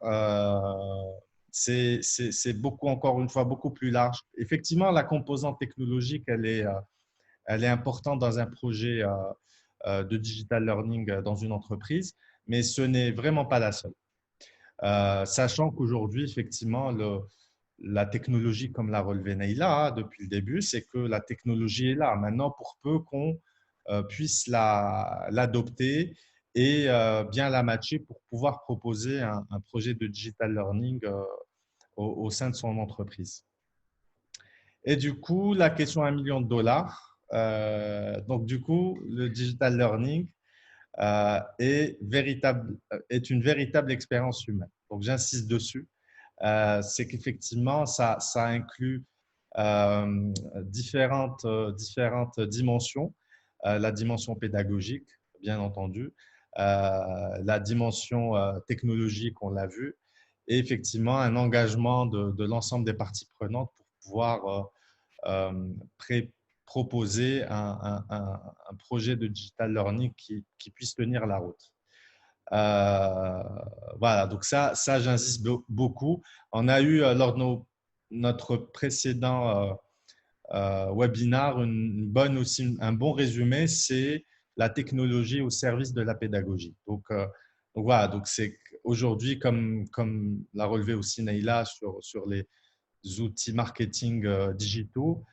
C'est beaucoup, encore une fois, beaucoup plus large. Effectivement, la composante technologique, elle est importante dans un projet de digital learning dans une entreprise, mais ce n'est vraiment pas la seule. Sachant qu'aujourd'hui, effectivement, la technologie, comme l'a relevé Neila depuis le début, c'est que la technologie est là. Maintenant, pour peu qu'on puisse l'adopter et bien la matcher pour pouvoir proposer un projet de digital learning au sein de son entreprise. Et du coup, la question à $1 million. Donc, du coup, le digital learning est une véritable expérience humaine. Donc, j'insiste dessus. C'est qu'effectivement, ça inclut différentes dimensions. La dimension pédagogique, bien entendu, la dimension technologique, on l'a vu, et effectivement un engagement de l'ensemble des parties prenantes pour pouvoir proposer un projet de digital learning qui puisse tenir la route. Voilà, donc ça j'insiste beaucoup. On a eu lors de notre précédent webinar un bon résumé, c'est la technologie au service de la pédagogie. Donc voilà, donc c'est aujourd'hui, comme l'a relevé aussi Neila sur les outils marketing digitaux,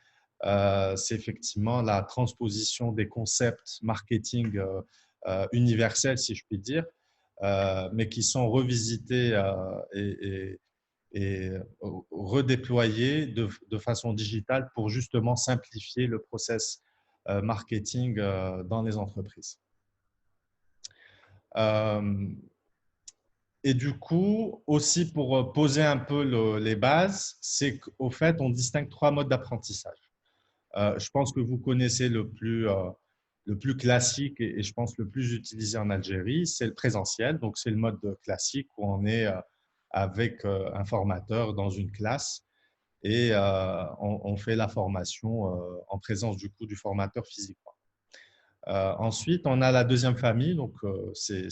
c'est effectivement la transposition des concepts marketing universels, si je puis dire, mais qui sont revisités et redéployés de façon digitale pour justement simplifier le process marketing dans les entreprises. Et du coup, aussi pour poser un peu les bases, c'est qu'au fait, on distingue 3 modes d'apprentissage. Je pense que vous connaissez le plus classique et je pense le plus utilisé en Algérie, c'est le présentiel. Donc, c'est le mode classique où on est avec un formateur dans une classe et on fait la formation en présence du coup du formateur physiquement. Ensuite, on a la deuxième famille, donc c'est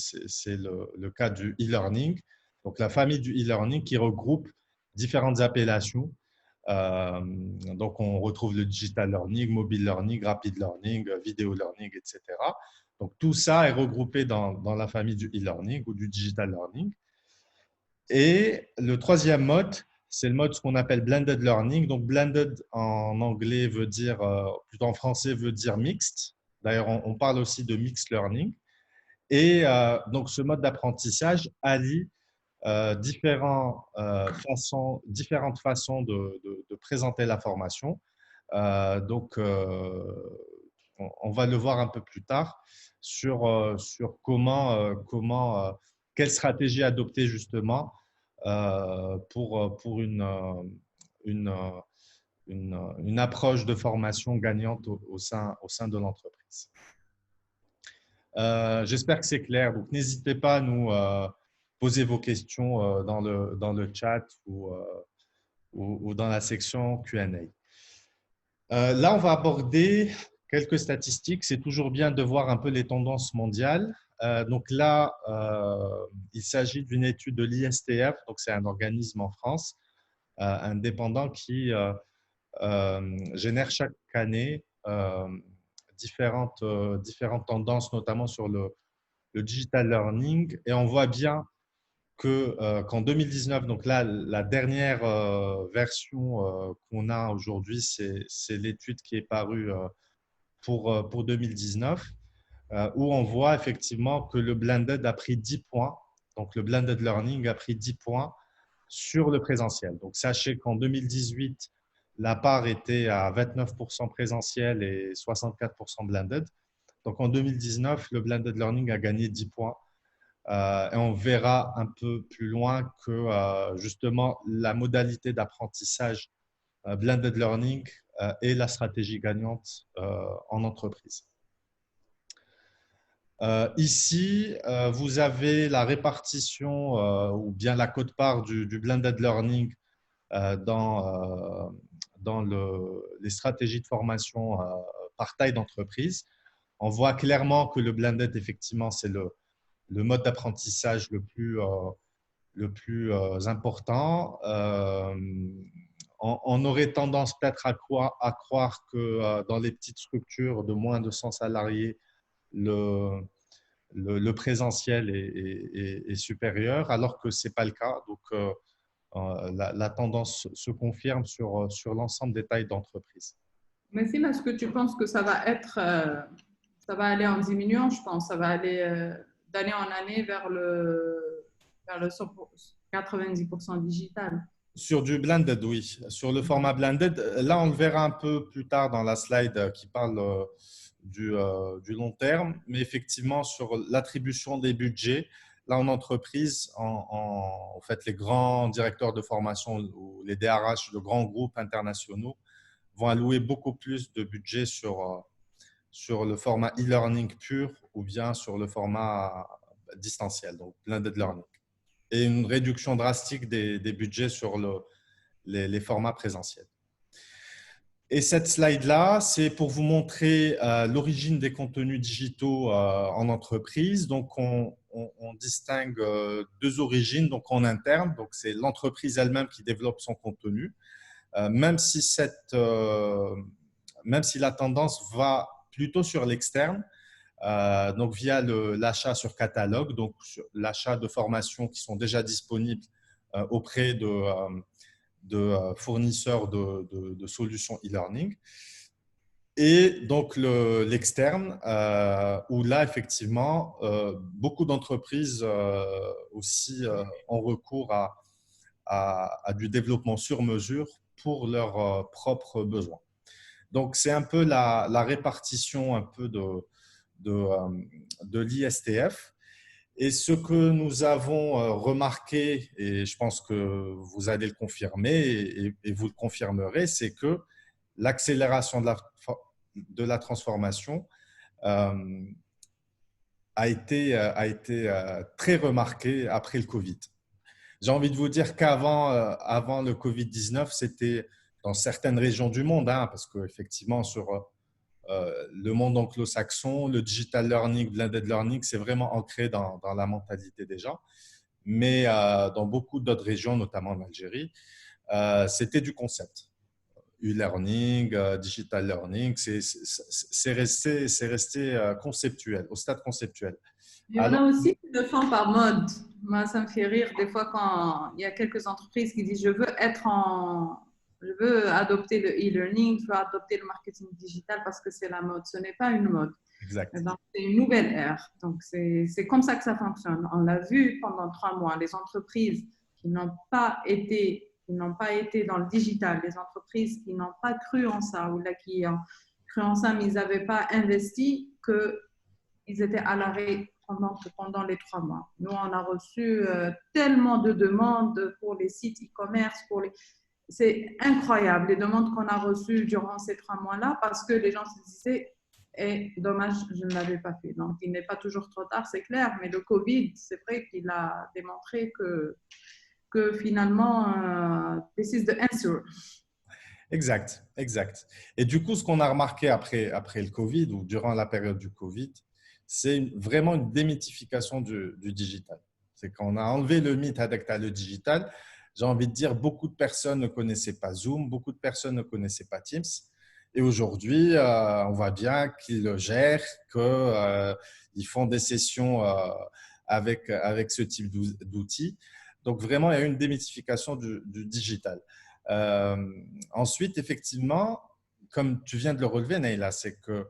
le cas du e-learning. Donc, la famille du e-learning qui regroupe différentes appellations. Donc, on retrouve le digital learning, mobile learning, rapid learning, vidéo learning, etc. Donc, tout ça est regroupé dans la famille du e-learning ou du digital learning. Et le troisième mode, c'est le mode ce qu'on appelle blended learning. Donc, blended en anglais veut dire, plutôt en français veut dire mixed. D'ailleurs, on parle aussi de mixed learning. Et donc, ce mode d'apprentissage allie différentes façons de présenter la formation. Donc, on va le voir un peu plus tard sur quelle stratégie adopter justement pour une, une approche de formation gagnante au sein de l'entreprise. J'espère que c'est clair. Donc, n'hésitez pas à nous poser vos questions dans le chat ou dans la section Q&A. Là, on va aborder quelques statistiques. C'est toujours bien de voir un peu les tendances mondiales. Donc là, il s'agit d'une étude de l'ISTF, donc c'est un organisme en France indépendant qui génère chaque année différentes tendances, notamment sur le digital learning. Et on voit bien qu'en 2019, donc là, la dernière version qu'on a aujourd'hui, c'est l'étude qui est parue pour 2019, où on voit effectivement que le blended a pris 10 points. Donc, le blended learning a pris 10 points sur le présentiel. Donc, sachez qu'en 2018, la part était à 29% présentiel et 64% blended. Donc, en 2019, le blended learning a gagné 10 points. Et on verra un peu plus loin que justement la modalité d'apprentissage blended learning est la stratégie gagnante en entreprise. Ici, vous avez la répartition ou bien la quote-part du blended learning dans les stratégies de formation par taille d'entreprise. On voit clairement que le blended, effectivement, c'est le mode d'apprentissage le plus important. On aurait tendance peut-être à croire que dans les petites structures de moins de 100 salariés, le présentiel est supérieur, alors que ce n'est pas le cas. Donc, la tendance se confirme sur l'ensemble des tailles d'entreprise. Mais Sim, est-ce que tu penses que ça va aller en diminuant, je pense, ça va aller d'année en année vers le 90% digital? Sur du blended, oui. Sur le format blended, là, on le verra un peu plus tard dans la slide qui parle du long terme. Mais effectivement, sur l'attribution des budgets, là, en entreprise, en fait, les grands directeurs de formation ou les DRH de grands groupes internationaux vont allouer beaucoup plus de budget sur le format e-learning pur ou bien sur le format distanciel, donc blended learning. Et une réduction drastique des budgets sur les formats présentiels. Et cette slide-là, c'est pour vous montrer l'origine des contenus digitaux en entreprise. Donc, on distingue deux origines. Donc, en interne, donc c'est l'entreprise elle-même qui développe son contenu. Même si la tendance va plutôt sur l'externe, donc via l'achat sur catalogue, donc l'achat de formations qui sont déjà disponibles auprès de fournisseurs de solutions e-learning. Et donc l'externe, où là, effectivement, beaucoup d'entreprises aussi ont recours à du développement sur mesure pour leurs propres besoins. Donc, c'est un peu la répartition un peu de l'ISTF. Et ce que nous avons remarqué, et je pense que vous allez le confirmer et vous le confirmerez, c'est que l'accélération de la transformation a été très remarquée après le Covid. J'ai envie de vous dire qu'avant le Covid-19, c'était dans certaines régions du monde, parce qu'effectivement, sur le monde anglo-saxon, le digital learning, blended learning, c'est vraiment ancré dans la mentalité des gens. Mais dans beaucoup d'autres régions, notamment en Algérie, c'était du concept. E-learning, digital learning, c'est resté conceptuel, au stade conceptuel. Il y en a aussi qui le font par mode. Moi, ça me fait rire des fois quand il y a quelques entreprises qui disent « je veux être Je veux adopter le e-learning, je veux adopter le marketing digital parce que c'est la mode. Ce n'est pas une mode. Exact. Donc, c'est une nouvelle ère. Donc, c'est comme ça que ça fonctionne. On l'a vu pendant 3 mois. Les entreprises qui n'ont pas été dans le digital, les entreprises qui n'ont pas cru en ça ou là, qui ont cru en ça, mais ils n'avaient pas investi, qu'ils étaient à l'arrêt pendant les 3 mois. Nous, on a reçu tellement de demandes pour les sites e-commerce, c'est incroyable les demandes qu'on a reçues durant ces 3 mois-là parce que les gens se disaient et dommage, je ne l'avais pas fait. Donc, il n'est pas toujours trop tard, c'est clair, mais le Covid, c'est vrai qu'il a démontré que finalement, this is the answer. Exact, exact. Et du coup, ce qu'on a remarqué après le Covid ou durant la période du Covid, c'est vraiment une démythification du digital. C'est qu'on a enlevé le mythe avec le digital. J'ai envie de dire, beaucoup de personnes ne connaissaient pas Zoom, beaucoup de personnes ne connaissaient pas Teams. Et aujourd'hui, on voit bien qu'ils le gèrent, qu'ils font des sessions avec ce type d'outils. Donc, vraiment, il y a une démythification du digital. Ensuite, effectivement, comme tu viens de le relever, Neila, c'est que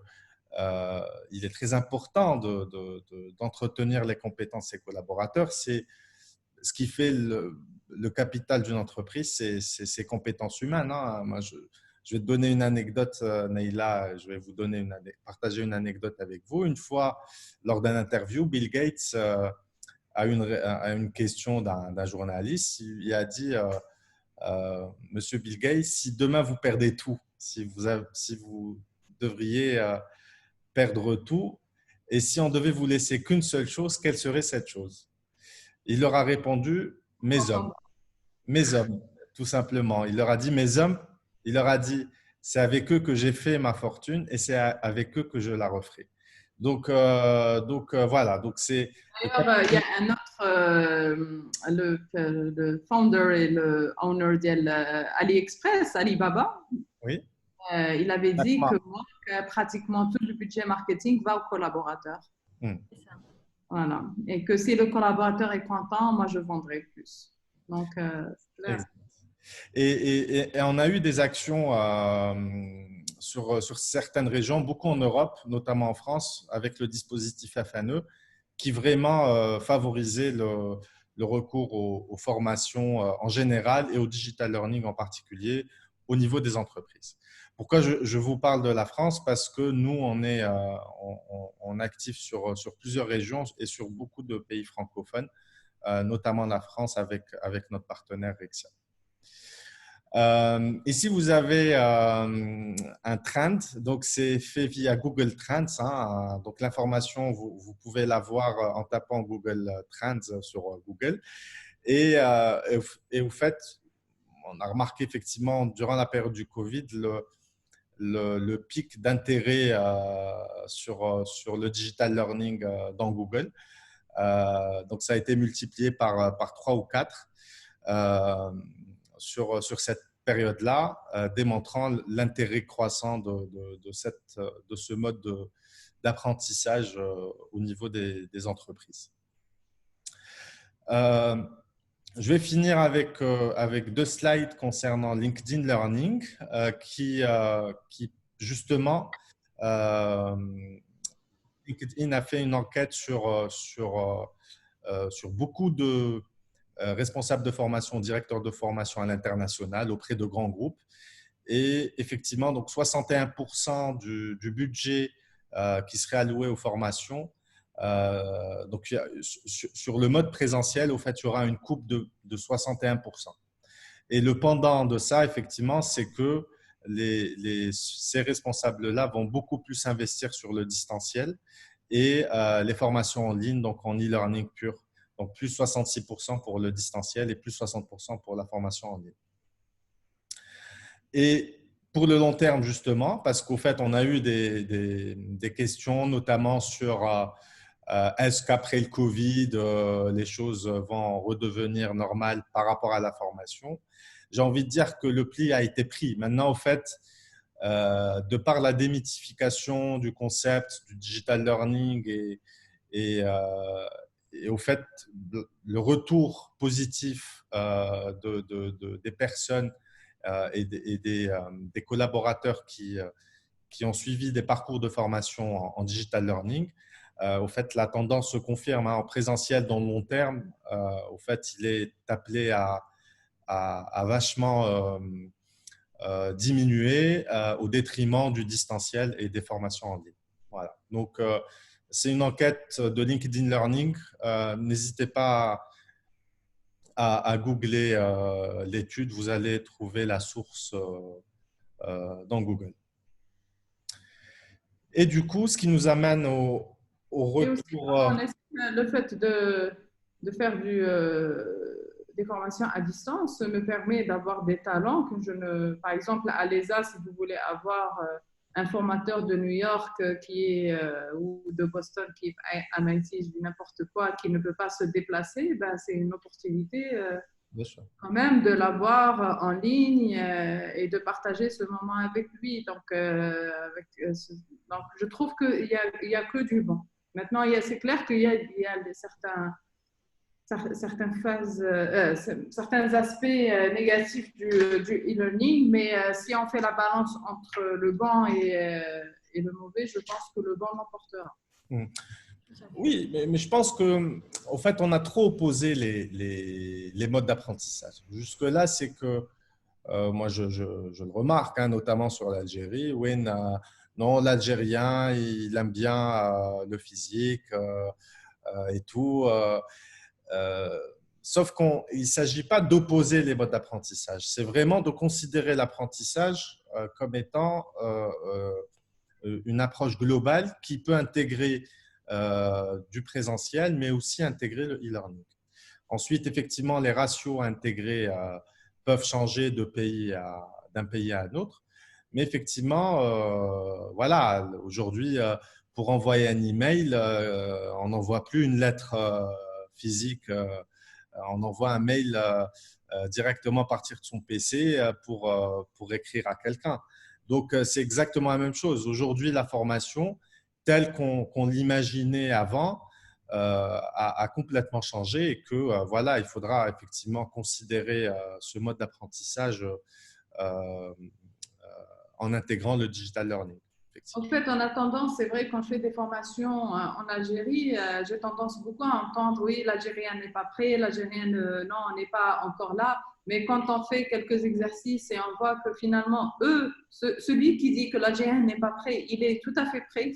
il est très important d'entretenir les compétences des collaborateurs. C'est ce qui fait le capital d'une entreprise, c'est ses compétences humaines. Hein. Moi, je vais te donner une anecdote, Neila. Je vais vous partager une anecdote avec vous. Une fois, lors d'un interview, Bill Gates a une question d'un journaliste. Il a dit Monsieur Bill Gates, si demain vous perdez tout, si vous devriez perdre tout, et si on devait vous laisser qu'une seule chose, quelle serait cette chose? Il leur a répondu, mes hommes. Mes hommes, tout simplement. Il leur a dit, mes hommes, il leur a dit, c'est avec eux que j'ai fait ma fortune et c'est avec eux que je la referai. Donc voilà. Donc c'est. D'ailleurs, il y a un autre, le founder et le owner d'AliExpress, Alibaba. Oui. Il avait dit que pratiquement tout le budget marketing va aux collaborateurs. Voilà. Et que si le collaborateur est content, moi, je vendrai plus. Donc, c'est clair. Et on a eu des actions sur certaines régions, beaucoup en Europe, notamment en France, avec le dispositif FNE, qui vraiment favorisait le recours aux formations en général et au digital learning en particulier au niveau des entreprises. Pourquoi je vous parle de la France? Parce que nous, on est actif sur plusieurs régions et sur beaucoup de pays francophones, notamment la France avec notre partenaire Rexia. Ici, vous avez un trend, donc c'est fait via Google Trends. Hein, donc l'information, vous pouvez la voir en tapant Google Trends sur Google. Et au fait, on a remarqué effectivement durant la période du Covid le pic d'intérêt sur le digital learning dans Google. Donc ça a été multiplié par 3 ou 4. Sur cette période-là, démontrant l'intérêt croissant de ce mode d'apprentissage au niveau des entreprises. Je vais finir avec 2 slides concernant LinkedIn Learning qui justement, LinkedIn a fait une enquête sur beaucoup de responsable de formation, directeur de formation à l'international auprès de grands groupes. Et effectivement, donc 61% du budget qui serait alloué aux formations. Donc, sur le mode présentiel, au fait, il y aura une coupe de 61%. Et le pendant de ça, effectivement, c'est que ces responsables-là vont beaucoup plus investir sur le distanciel et les formations en ligne, donc en e-learning pur. Donc, plus 66% pour le distanciel et plus 60% pour la formation en ligne. Et pour le long terme, justement, parce qu'au fait, on a eu des questions, notamment sur est-ce qu'après le Covid, les choses vont redevenir normales par rapport à la formation. J'ai envie de dire que le pli a été pris. Maintenant, au fait, de par la démythification du concept du digital learning et au fait, le retour positif des personnes des collaborateurs qui ont suivi des parcours de formation en digital learning, au fait, la tendance se confirme, hein, en présentiel dans le long terme. Au fait, il est appelé à vachement diminuer au détriment du distanciel et des formations en ligne. Voilà. Donc, c'est une enquête de LinkedIn Learning. N'hésitez pas à googler l'étude. Vous allez trouver la source dans Google. Et du coup, ce qui nous amène au retour… Le fait de faire des formations à distance me permet d'avoir des talents que je ne… Par exemple, à l'ESA, si vous voulez avoir un formateur de New York ou de Boston qui est à MIT, n'importe quoi, qui ne peut pas se déplacer, ben, c'est une opportunité quand même de l'avoir en ligne et de partager ce moment avec lui. Donc, donc je trouve qu'il y a que du bon. Maintenant, c'est clair qu'il y a certains aspects négatifs du e-learning, mais si on fait la balance entre le bon et le mauvais, je pense que le bon l'emportera. Oui, mais je pense qu'en fait, on a trop opposé les modes d'apprentissage. Jusque-là, c'est que, moi, je le remarque, hein, notamment sur l'Algérie. Oui, non, l'Algérien, il aime bien le physique et tout. Sauf qu'il ne s'agit pas d'opposer les modes d'apprentissage. C'est vraiment de considérer l'apprentissage comme étant une approche globale qui peut intégrer du présentiel, mais aussi intégrer le e-learning. Ensuite, effectivement, les ratios intégrés peuvent changer d'un pays à un autre. Mais effectivement, voilà, aujourd'hui, pour envoyer un email, on n'envoie plus une lettre physique, on envoie un mail directement à partir de son PC pour écrire à quelqu'un. Donc, c'est exactement la même chose. Aujourd'hui, la formation, telle qu'on l'imaginait avant, a complètement changé et que voilà, il faudra effectivement considérer ce mode d'apprentissage en intégrant le digital learning. En fait, en attendant, c'est vrai, quand je fais des formations en Algérie, j'ai tendance beaucoup à entendre, oui, l'Algérien n'est pas prêt, l'Algérien, non, on n'est pas encore là. Mais quand on fait quelques exercices et on voit que finalement, celui qui dit que l'Algérien n'est pas prêt, il est tout à fait prêt.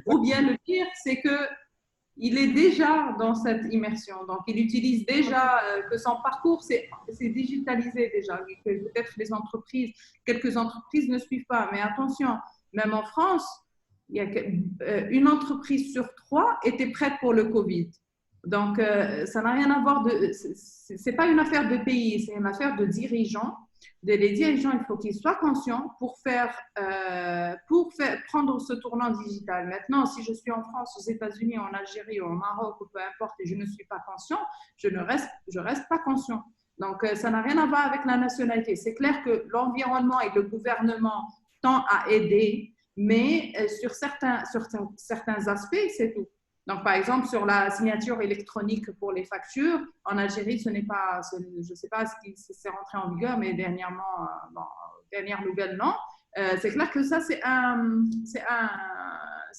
Ou bien le pire, c'est qu'il est déjà dans cette immersion. Donc, il utilise déjà que son parcours, c'est digitalisé déjà. Peut-être quelques entreprises ne suivent pas. Mais attention, même en France, il y a une entreprise sur 3 était prête pour le Covid. Donc, ça n'a rien à voir c'est pas une affaire de pays, c'est une affaire de dirigeants. Les dirigeants, il faut qu'ils soient conscients pour prendre ce tournant digital. Maintenant, si je suis en France, aux États-Unis, en Algérie ou au Maroc, ou peu importe, et je ne suis pas conscient, je reste pas conscient. Donc, ça n'a rien à voir avec la nationalité. C'est clair que l'environnement et le gouvernement tend à aider, mais sur certains aspects, c'est tout. Donc, par exemple, sur la signature électronique pour les factures, en Algérie, ce n'est pas, je ne sais pas si c'est rentré en vigueur, mais dernièrement, dernière nouvelle, non. C'est clair que ça, c'est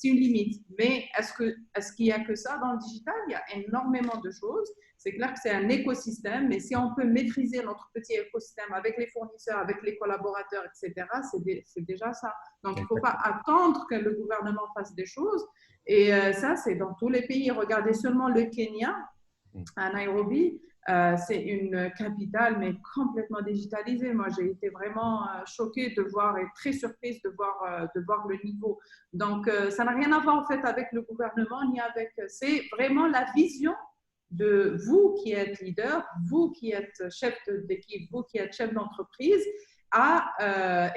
une limite. Mais est-ce qu'il n'y a que ça dans le digital? Il y a énormément de choses. C'est clair que c'est un écosystème, mais si on peut maîtriser notre petit écosystème avec les fournisseurs, avec les collaborateurs, etc., c'est déjà ça. Donc, il ne faut pas attendre que le gouvernement fasse des choses. Et ça, c'est dans tous les pays. Regardez seulement le Kenya, à Nairobi. C'est une capitale, mais complètement digitalisée. Moi, j'ai été vraiment choquée de voir et très surprise de voir le niveau. Donc, ça n'a rien à voir en fait avec le gouvernement ni avec… C'est vraiment la vision de vous qui êtes leader, vous qui êtes chef d'équipe, vous qui êtes chef d'entreprise.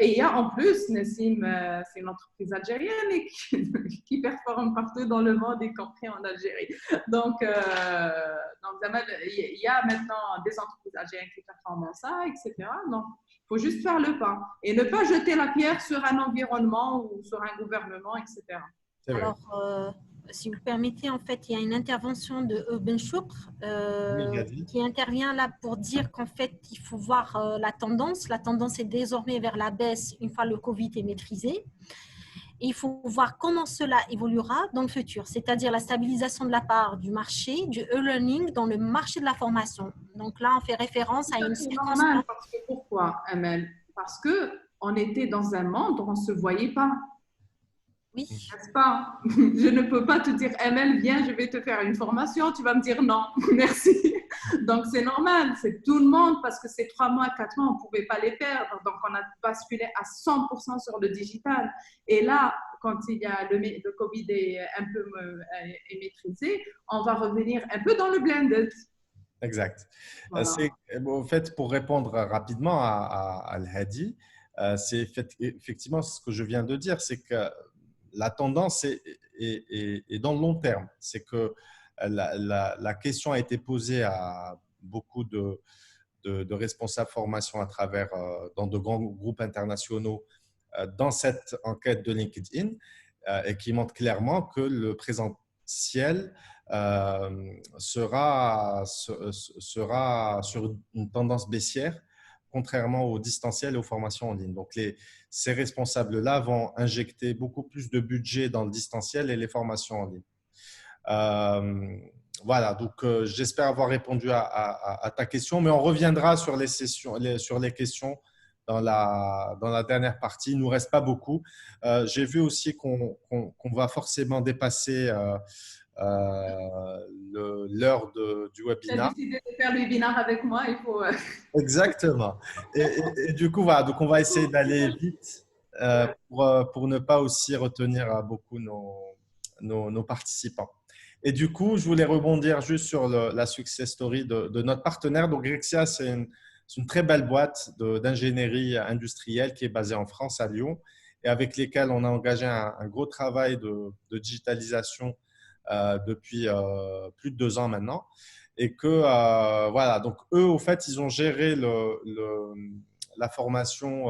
Et il y a en plus, Nessim, c'est une entreprise algérienne et qui performe partout dans le monde, y compris en Algérie. Donc il y a maintenant des entreprises algériennes qui performent en ça, etc. Donc, il faut juste faire le pas et ne pas jeter la pierre sur un environnement ou sur un gouvernement, etc. Alors, si vous permettez, en fait, il y a une intervention de Ben Choukr qui intervient là pour dire qu'en fait, il faut voir la tendance. La tendance est désormais vers la baisse une fois le Covid est maîtrisé. Et il faut voir comment cela évoluera dans le futur, c'est-à-dire la stabilisation de la part du marché, du e-learning dans le marché de la formation. Donc là, on fait référence à une circonstance. C'est normal, parce que pourquoi, Amel? Parce qu'on était dans un monde où on ne se voyait pas. Oui. N'est-ce pas? Je ne peux pas te dire, Amel, viens, je vais te faire une formation. Tu vas me dire non, merci. Donc, c'est normal, c'est tout le monde, parce que ces 3 mois, 4 mois, on ne pouvait pas les perdre. Donc, on a basculé à 100% sur le digital. Et là, quand il y a le Covid est un peu est maîtrisé, on va revenir un peu dans le blended. Exact. Voilà. En fait, pour répondre rapidement à Al-Hadi, c'est effectivement ce que je viens de dire, c'est que la tendance est dans le long terme. C'est que la question a été posée à beaucoup de responsables formation à travers, dans de grands groupes internationaux, dans cette enquête de LinkedIn, et qui montre clairement que le présentiel sera sur une tendance baissière, contrairement au distanciel et aux formations en ligne. Donc, ces responsables-là vont injecter beaucoup plus de budget dans le distanciel et les formations en ligne. Voilà, donc j'espère avoir répondu à ta question, mais on reviendra sur les questions dans la dernière partie. Il ne nous reste pas beaucoup. J'ai vu aussi qu'on va forcément dépasser l'heure du Tu as webinaire. décidé de faire le webinaire avec moi, il faut… Exactement. Et du coup, voilà, donc on va essayer d'aller vite pour ne pas aussi retenir beaucoup nos participants. Et du coup, je voulais rebondir juste sur la success story de notre partenaire. Donc, Grexia, c'est une très belle boîte d'ingénierie industrielle qui est basée en France, à Lyon, et avec lesquels on a engagé un gros travail de digitalisation depuis plus de 2 ans maintenant. Et que, voilà, donc eux, au fait, ils ont géré la formation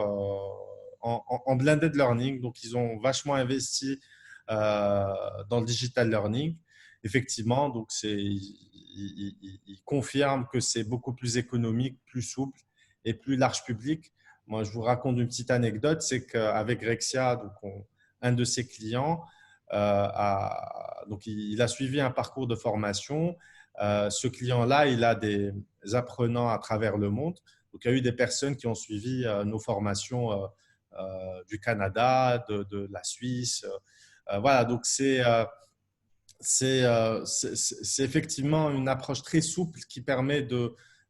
en blended learning. Donc, ils ont vachement investi dans le digital learning. Effectivement, donc ils confirment que c'est beaucoup plus économique, plus souple et plus large public. Moi, je vous raconte une petite anecdote, c'est qu'avec Rexia, donc un de ses clients, donc il a suivi un parcours de formation. Ce client-là, il a des apprenants à travers le monde. Donc, il y a eu des personnes qui ont suivi nos formations du Canada, de la Suisse. Voilà, donc c'est effectivement une approche très souple qui permet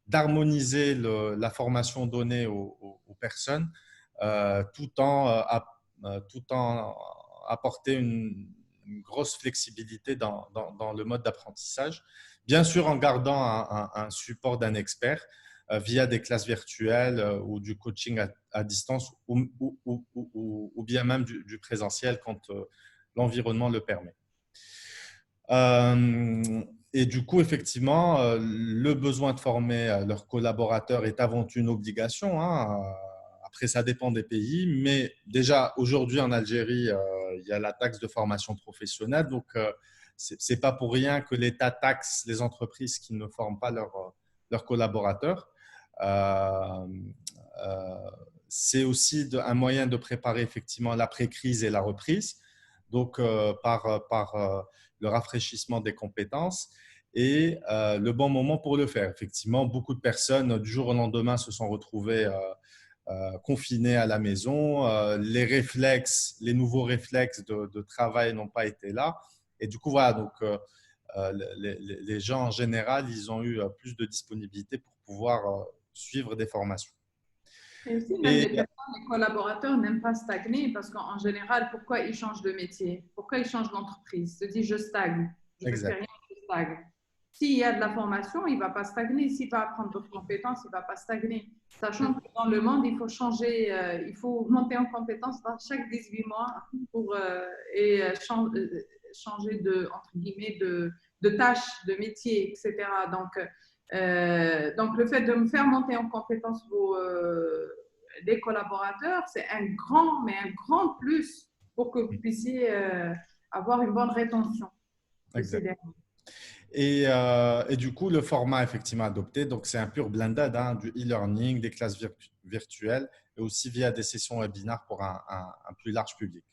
d'harmoniser la formation donnée aux personnes tout en apporter une grosse flexibilité dans le mode d'apprentissage. Bien sûr, en gardant un support d'un expert via des classes virtuelles ou du coaching à distance ou bien même du présentiel quand l'environnement le permet. Et du coup, effectivement, le besoin de former leurs collaborateurs est avant tout une obligation, hein. Après, ça dépend des pays, mais déjà aujourd'hui en Algérie, il y a la taxe de formation professionnelle, donc c'est pas pour rien que l'État taxe les entreprises qui ne forment pas leurs collaborateurs. C'est aussi un moyen de préparer effectivement l'après-crise et la reprise, donc par le rafraîchissement des compétences et le bon moment pour le faire. Effectivement, beaucoup de personnes du jour au lendemain se sont retrouvées confinées à la maison. Les nouveaux réflexes de travail n'ont pas été là. Et du coup, voilà, donc les gens en général, ils ont eu plus de disponibilité pour pouvoir suivre des formations. Et aussi, même les collaborateurs n'aiment pas stagner parce qu'en général, pourquoi ils changent de métier? Pourquoi ils changent d'entreprise? Ils se disent, je stagne, je ne fais rien, je stagne. S'il y a de la formation, il ne va pas stagner. S'il va apprendre d'autres compétences, il ne va pas stagner. Sachant que dans le monde, il faut changer, il faut monter en compétences dans chaque 18 mois pour changer entre guillemets, de tâches, de métier, etc. Donc, le fait de me faire monter en compétences les collaborateurs, c'est un grand plus pour que vous puissiez avoir une bonne rétention. exact. Et du coup, le format effectivement adopté, donc c'est un pur blended, hein, du e-learning, des classes virtuelles et aussi via des sessions webinaires pour un plus large public.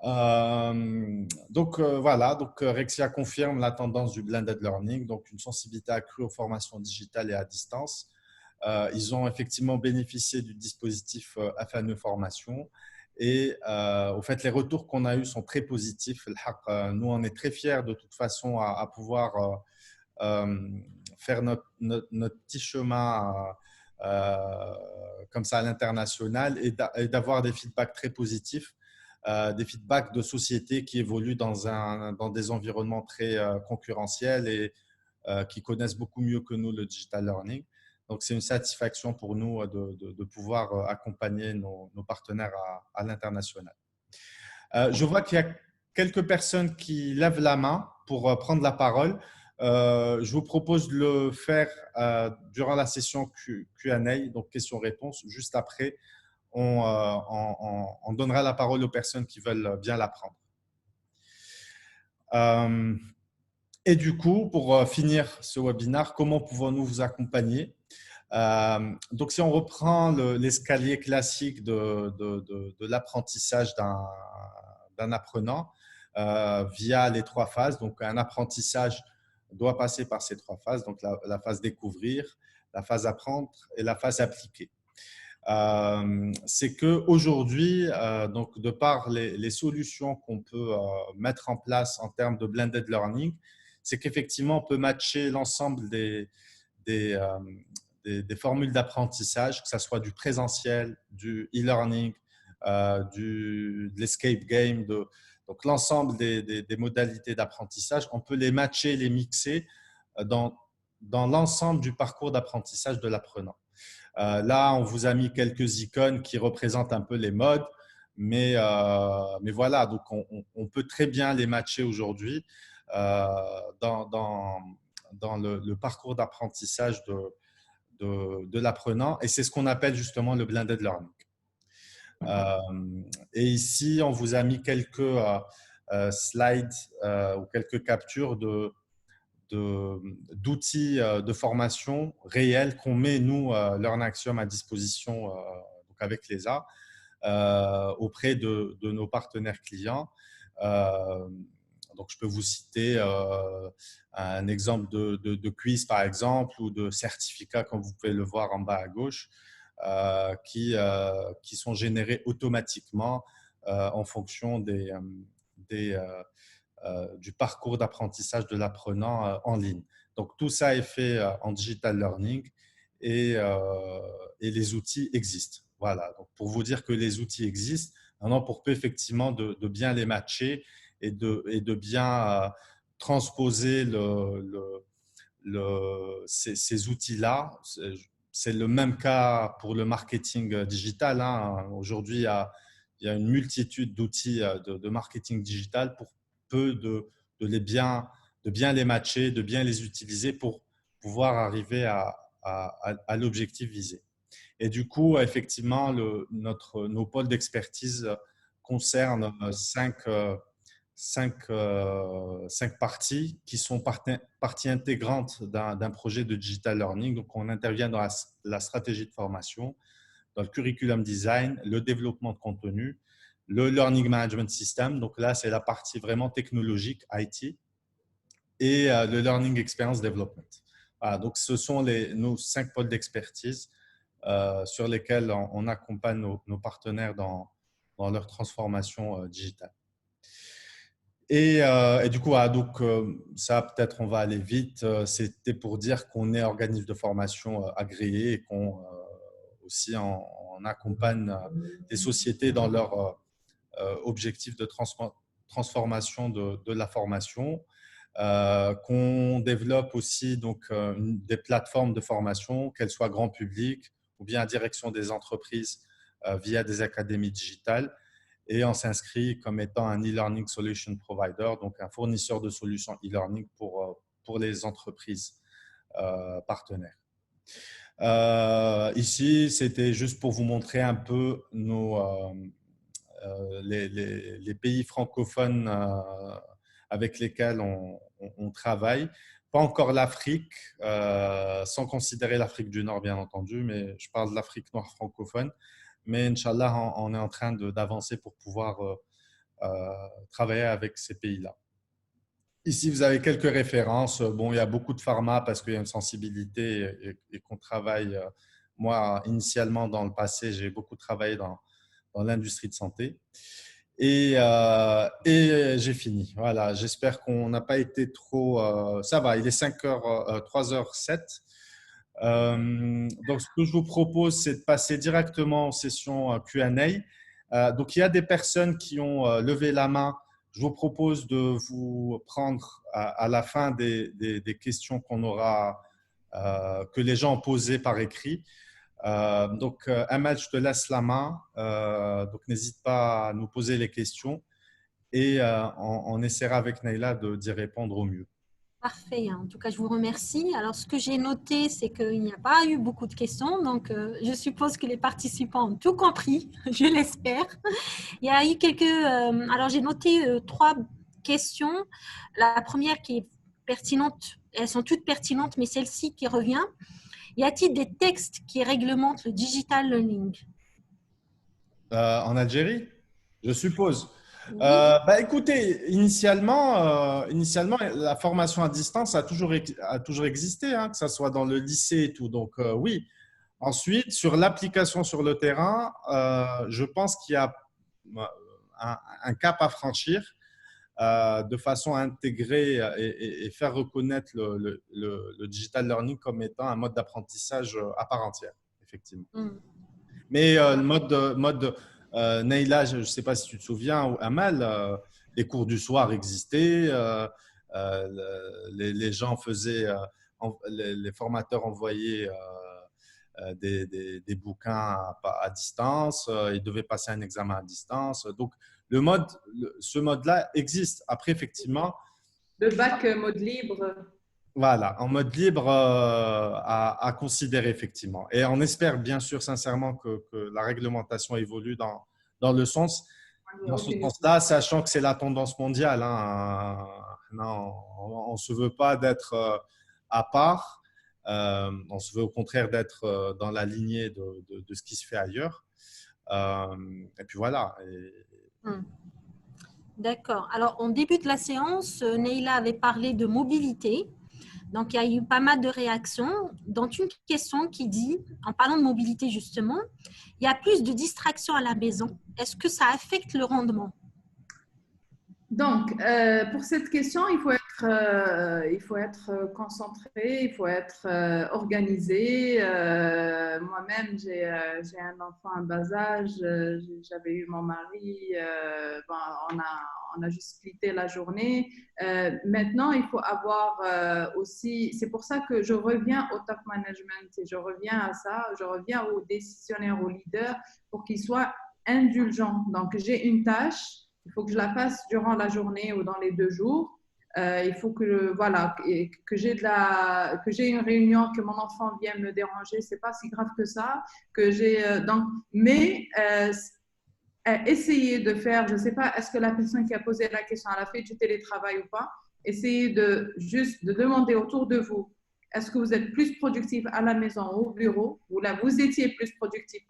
Voilà, donc Rexia confirme la tendance du blended learning, donc une sensibilité accrue aux formations digitales et à distance. Ils ont effectivement bénéficié du dispositif FNE Formation et au fait, les retours qu'on a eus sont très positifs. Nous, on est très fiers de toute façon à pouvoir faire notre petit chemin comme ça à l'international et d'avoir des feedbacks très positifs. Des feedbacks de sociétés qui évoluent dans des environnements très concurrentiels et qui connaissent beaucoup mieux que nous le digital learning. Donc, c'est une satisfaction pour nous de pouvoir accompagner nos partenaires à l'international. Je vois qu'il y a quelques personnes qui lèvent la main pour prendre la parole. Je vous propose de le faire durant la session Q&A, donc questions-réponses. Juste après, on donnera la parole aux personnes qui veulent bien la prendre. Et du coup, pour finir ce webinaire, comment pouvons-nous vous accompagner? Donc, si on reprend l'escalier classique de l'apprentissage d'un apprenant via les 3 phases, donc un apprentissage doit passer par ces 3 phases, donc la phase découvrir, la phase apprendre et la phase appliquer. C'est qu'aujourd'hui, donc de par les solutions qu'on peut mettre en place en termes de blended learning, c'est qu'effectivement, on peut matcher l'ensemble des formules d'apprentissage, que ce soit du présentiel, du e-learning, de l'escape game, donc l'ensemble des modalités d'apprentissage, on peut les matcher, les mixer dans l'ensemble du parcours d'apprentissage de l'apprenant. Là, on vous a mis quelques icônes qui représentent un peu les modes, mais voilà, donc on peut très bien les matcher aujourd'hui dans le parcours d'apprentissage de l'apprenant, et c'est ce qu'on appelle justement le blended learning. Et ici, on vous a mis quelques slides ou quelques captures d'outils de formation réels qu'on met, nous, Learn Axiom, à disposition donc avec l'ESA auprès de nos partenaires clients. Donc, je peux vous citer un exemple de quiz, par exemple, ou de certificats, comme vous pouvez le voir en bas à gauche, qui sont générés automatiquement en fonction du parcours d'apprentissage de l'apprenant en ligne. Donc, tout ça est fait en digital learning et les outils existent. Voilà, donc pour vous dire que les outils existent, maintenant pour peu effectivement de bien les matcher et de bien transposer ces outils-là. C'est le même cas pour le marketing digital, hein. Aujourd'hui, il y a une multitude d'outils de marketing digital pour peu de bien les matcher, de bien les utiliser pour pouvoir arriver à l'objectif visé. Et du coup, effectivement, nos pôles d'expertise concernent 5 parties qui sont partie intégrante d'un projet de digital learning. Donc, on intervient dans la stratégie de formation, dans le curriculum design, le développement de contenu, le learning management system. Donc là, c'est la partie vraiment technologique, IT, et le learning experience development. Voilà, donc, ce sont nos 5 pôles d'expertise sur lesquels on accompagne nos partenaires dans leur transformation digitale. Et du coup, ça, peut-être, on va aller vite. C'était pour dire qu'on est organisme de formation agréé et qu'on aussi on accompagne des sociétés dans leur objectif de transformation de la formation, qu'on développe aussi donc des plateformes de formation, qu'elles soient grand public ou bien à direction des entreprises via des académies digitales. Et on s'inscrit comme étant un e-learning solution provider, donc un fournisseur de solutions e-learning pour les entreprises partenaires. Ici, c'était juste pour vous montrer un peu les pays francophones avec lesquels on travaille. Pas encore l'Afrique, sans considérer l'Afrique du Nord, bien entendu, mais je parle de l'Afrique noire francophone. Mais Inch'Allah, on est en train d'avancer pour pouvoir travailler avec ces pays-là. Ici, vous avez quelques références. Bon, il y a beaucoup de pharma parce qu'il y a une sensibilité et qu'on travaille. Moi, initialement, dans le passé, j'ai beaucoup travaillé dans l'industrie de santé. Et j'ai fini. Voilà, j'espère qu'on n'a pas été trop… ça va, il est 5h, 3h07. Donc, ce que je vous propose, c'est de passer directement en session Q&A. Donc, il y a des personnes qui ont levé la main. Je vous propose de vous prendre à la fin des questions qu'on aura, que les gens ont posées par écrit. Donc, Amal, je te laisse la main. Donc, n'hésite pas à nous poser les questions et on essaiera avec Naila d'y répondre au mieux. Parfait. En tout cas, je vous remercie. Alors, ce que j'ai noté, c'est qu'il n'y a pas eu beaucoup de questions. Donc, je suppose que les participants ont tout compris. Je l'espère. Il y a eu quelques… alors, j'ai noté 3 questions. La première qui est pertinente, elles sont toutes pertinentes, mais celle-ci qui revient. Y a-t-il des textes qui réglementent le digital learning? En Algérie, je suppose. Oui. Écoutez, initialement, la formation à distance a toujours existé, hein, que ce soit dans le lycée et tout. Donc, oui. Ensuite, sur l'application sur le terrain, je pense qu'il y a un cap à franchir de façon à intégrer et faire reconnaître le digital learning comme étant un mode d'apprentissage à part entière, effectivement. Mais le mode Neila, je ne sais pas si tu te souviens, ou Amal, les cours du soir existaient, les gens faisaient, les formateurs envoyaient des bouquins à distance, ils devaient passer un examen à distance. Donc, ce mode-là existe. Après, effectivement… Le bac mode libre. Voilà, en mode libre à considérer effectivement. Et on espère bien sûr sincèrement que la réglementation évolue dans ce sens-là, sachant que c'est la tendance mondiale. Hein. Non, on ne se veut pas d'être à part, on se veut au contraire d'être dans la lignée de ce qui se fait ailleurs. Et puis voilà. D'accord. Alors, en début de la séance, Neila avait parlé de mobilité. Donc, il y a eu pas mal de réactions, dont une question qui dit, en parlant de mobilité justement, il y a plus de distractions à la maison. Est-ce que ça affecte le rendement? Donc, pour cette question, il faut être concentré, il faut être organisé. Moi-même, j'ai un enfant à bas âge, j'avais eu mon mari, on a juste quitté la journée. Maintenant, il faut avoir aussi, c'est pour ça que je reviens au top management et je reviens à ça, je reviens aux décisionnaires, aux leaders pour qu'ils soient indulgents. Donc, j'ai une tâche. Il faut que je la fasse durant la journée ou dans les 2 jours. Il faut que j'ai une réunion, que mon enfant vienne me déranger. C'est pas si grave que ça. Essayer de faire, je ne sais pas, est-ce que la personne qui a posé la question, elle a fait du télétravail ou pas? Essayez juste de demander autour de vous. Est-ce que vous êtes plus productif à la maison ou au bureau? Ou là, vous étiez plus productif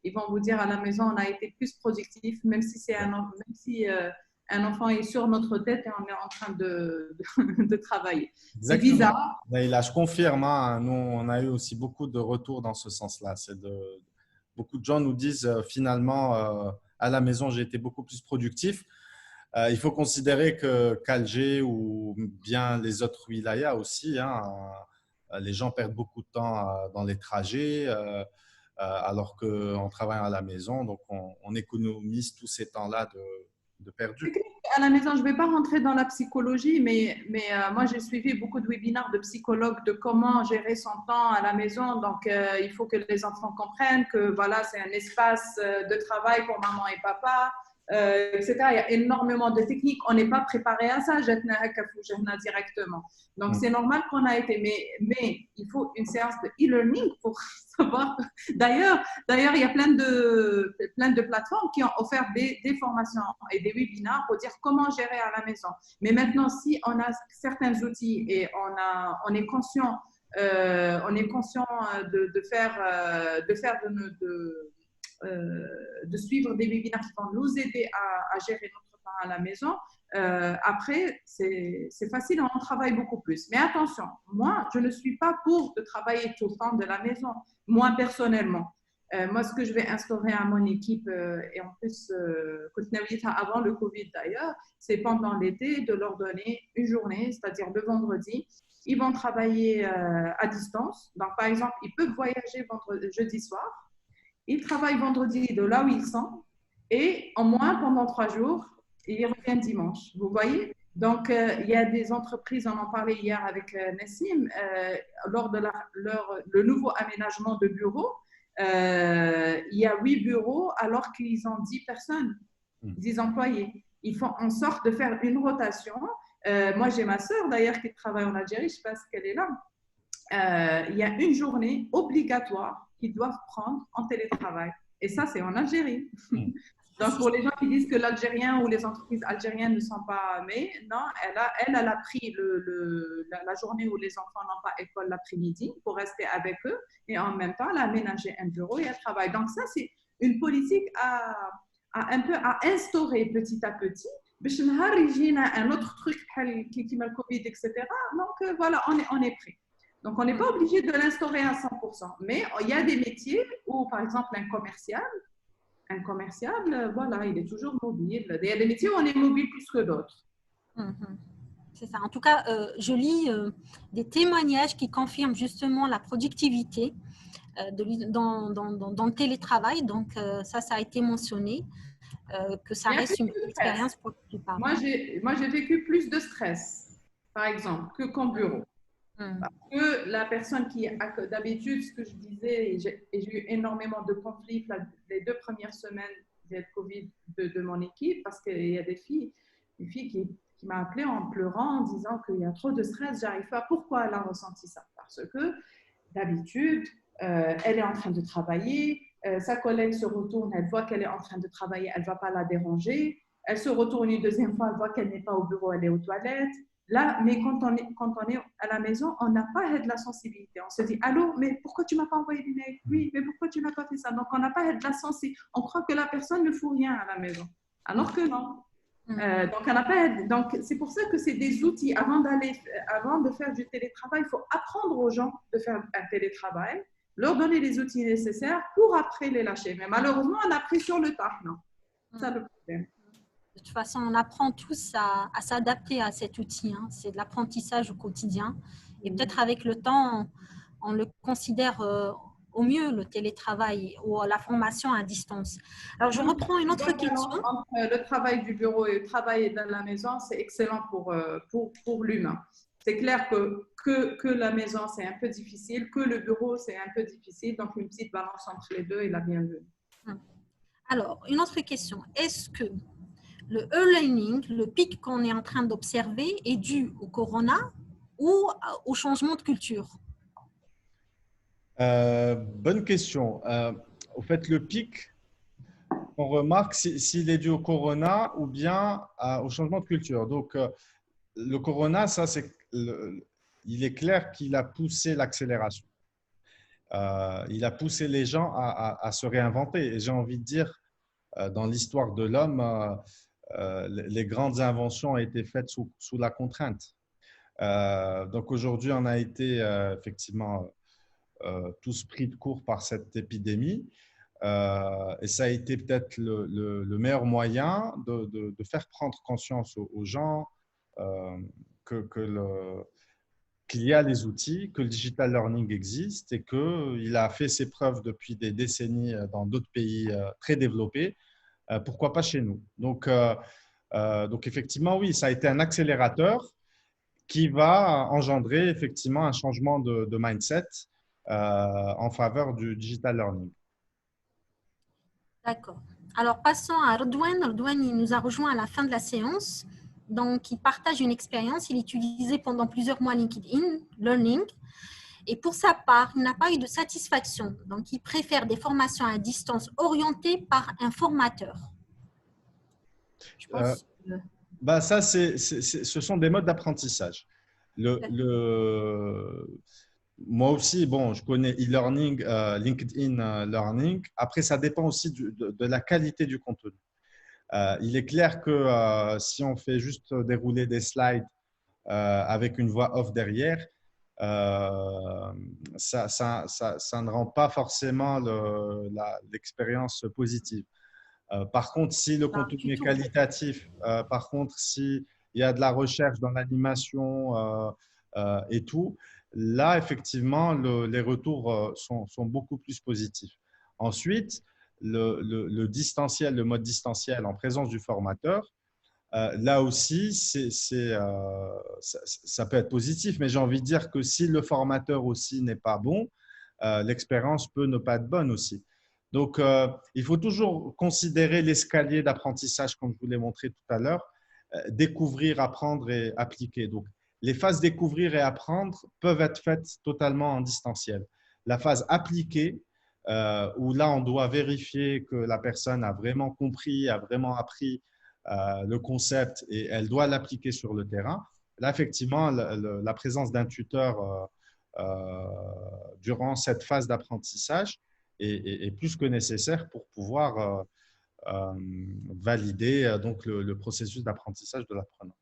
ils vont vous dire à la maison, on a été plus productif, même si un enfant est sur notre tête et on est en train de travailler. C'est bizarre. Là, je confirme, hein, nous, on a eu aussi beaucoup de retours dans ce sens-là. Beaucoup de gens nous disent finalement, à la maison, j'ai été beaucoup plus productif. Il faut considérer qu'Alger ou bien les autres wilayas aussi, hein, les gens perdent beaucoup de temps dans les trajets alors qu'on travaille à la maison. Donc, on économise tous ces temps-là de perdu. À la maison, je ne vais pas rentrer dans la psychologie, mais moi, j'ai suivi beaucoup de webinaires de psychologues de comment gérer son temps à la maison. Donc, il faut que les enfants comprennent que voilà, c'est un espace de travail pour maman et papa. etc. Il y a énormément de techniques. On n'est pas préparé à ça, directement. Donc, c'est normal qu'on a été. Mais il faut une séance de e-learning pour savoir. D'ailleurs, il y a plein de plateformes qui ont offert des formations et des webinaires pour dire comment gérer à la maison. Mais maintenant, si on a certains outils et on est conscient de suivre des webinaires qui vont nous aider à gérer notre temps à la maison. Après, c'est facile, on travaille beaucoup plus. Mais attention, moi, je ne suis pas pour de travailler tout le temps de la maison, moi personnellement. Moi, ce que je vais instaurer à mon équipe, et en plus, avant le Covid d'ailleurs, c'est pendant l'été de leur donner une journée, c'est-à-dire le vendredi. Ils vont travailler à distance. Donc, par exemple, ils peuvent voyager jeudi soir. Ils travaillent vendredi de là où ils sont et en moins pendant 3 jours, ils reviennent dimanche. Vous voyez? Donc, il y a des entreprises, on en parlait hier avec Nessim, lors de le nouveau aménagement de bureaux, il y a 8 bureaux alors qu'ils ont 10 personnes, 10 employés. Ils font en sorte de faire une rotation. Moi, j'ai ma sœur d'ailleurs qui travaille en Algérie, je ne sais pas si elle est là. Il y a une journée obligatoire qu'ils doivent prendre en télétravail. Et ça, c'est en Algérie. Donc, pour les gens qui disent que l'Algérien ou les entreprises algériennes ne sont pas... Mais non, elle a pris la journée où les enfants n'ont pas école l'après-midi pour rester avec eux. Et en même temps, elle a aménagé un bureau et elle travaille. Donc, ça, c'est une politique un peu à instaurer petit à petit. Un autre truc qui m'a le Covid, etc. Donc, voilà, on est prêt. Donc, on n'est pas obligé de l'instaurer à 100%. Mais il y a des métiers où, par exemple, un commercial, voilà, il est toujours mobile. Il y a des métiers où on est mobile plus que d'autres. C'est ça. En tout cas, je lis des témoignages qui confirment justement la productivité dans le télétravail. Donc, ça a été mentionné, que ça reste une expérience pour la plupart. Moi, j'ai vécu plus de stress, par exemple, qu'en bureau. Parce que la personne qui, d'habitude, ce que je disais, et j'ai eu énormément de conflits les 2 premières semaines de Covid de mon équipe, parce qu'il y a des filles qui m'ont appelé en pleurant, en disant qu'il y a trop de stress, j'arrive pas. Pourquoi elle a ressenti ça? Parce que d'habitude, elle est en train de travailler, sa collègue se retourne, elle voit qu'elle est en train de travailler, elle ne va pas la déranger, elle se retourne une deuxième fois, elle voit qu'elle n'est pas au bureau, elle est aux toilettes. Là, mais quand on est à la maison, on n'a pas de la sensibilité. On se dit, allô, mais pourquoi tu ne m'as pas envoyé l'email? Oui, mais pourquoi tu n'as pas fait ça? Donc, on n'a pas de la sensibilité. On croit que la personne ne fout rien à la maison, alors que non. Donc, on n'a pas donc, c'est pour ça que c'est des outils. Avant de faire du télétravail, il faut apprendre aux gens de faire un télétravail, leur donner les outils nécessaires pour après les lâcher. Mais malheureusement, on a pris sur le tard, non? C'est ça le problème. De toute façon, on apprend tous à s'adapter à cet outil. Hein. C'est de l'apprentissage au quotidien. Et peut-être avec le temps, on le considère au mieux, le télétravail ou la formation à distance. Alors, je reprends une autre question. Le travail du bureau et le travail dans la maison, c'est excellent pour l'humain. C'est clair que la maison, c'est un peu difficile, que le bureau, c'est un peu difficile. Donc, une petite balance entre les deux est la bienvenue. Alors, une autre question. Est-ce que le e-learning, le pic qu'on est en train d'observer, est dû au corona ou au changement de culture? Bonne question. Au fait, le pic, on remarque s'il est dû au corona ou bien au changement de culture. Donc, le corona, il est clair qu'il a poussé l'accélération. Il a poussé les gens à se réinventer. Et j'ai envie de dire, dans l'histoire de l'homme, les grandes inventions ont été faites sous la contrainte. Donc aujourd'hui, on a été effectivement tous pris de court par cette épidémie et ça a été peut-être le meilleur moyen de faire prendre conscience aux gens qu'il y a les outils, que le digital learning existe et qu'il a fait ses preuves depuis des décennies dans d'autres pays très développés. Pourquoi pas chez nous? Donc, effectivement, oui, ça a été un accélérateur qui va engendrer effectivement un changement de mindset en faveur du digital learning. D'accord. Alors, passons à Redouane. Redouane, il nous a rejoint à la fin de la séance. Donc, il partage une expérience. Il utilisait pendant plusieurs mois LinkedIn Learning. Et pour sa part, il n'a pas eu de satisfaction. Donc, il préfère des formations à distance orientées par un formateur. Je Euh, pense. Ça, ce sont des modes d'apprentissage. Moi aussi, bon, je connais e-learning, LinkedIn Learning. Après, ça dépend aussi de la qualité du contenu. Il est clair que si on fait juste dérouler des slides avec une voix off derrière, ça ne rend pas forcément l'expérience positive. Par contre, si le Pas contenu du est tout. qualitatif, par contre, s'il y a de la recherche dans l'animation et tout, là, effectivement, les retours sont beaucoup plus positifs. Ensuite, le distanciel, le mode distanciel en présence du formateur, là aussi, ça peut être positif, mais j'ai envie de dire que si le formateur aussi n'est pas bon, l'expérience peut ne pas être bonne aussi. Donc, il faut toujours considérer l'escalier d'apprentissage, comme je vous l'ai montré tout à l'heure, découvrir, apprendre et appliquer. Donc, les phases découvrir et apprendre peuvent être faites totalement en distanciel. La phase appliquer, où là, on doit vérifier que la personne a vraiment compris, a vraiment appris le concept et elle doit l'appliquer sur le terrain. Là, effectivement, la présence d'un tuteur durant cette phase d'apprentissage est plus que nécessaire pour pouvoir valider donc le processus d'apprentissage de l'apprenant.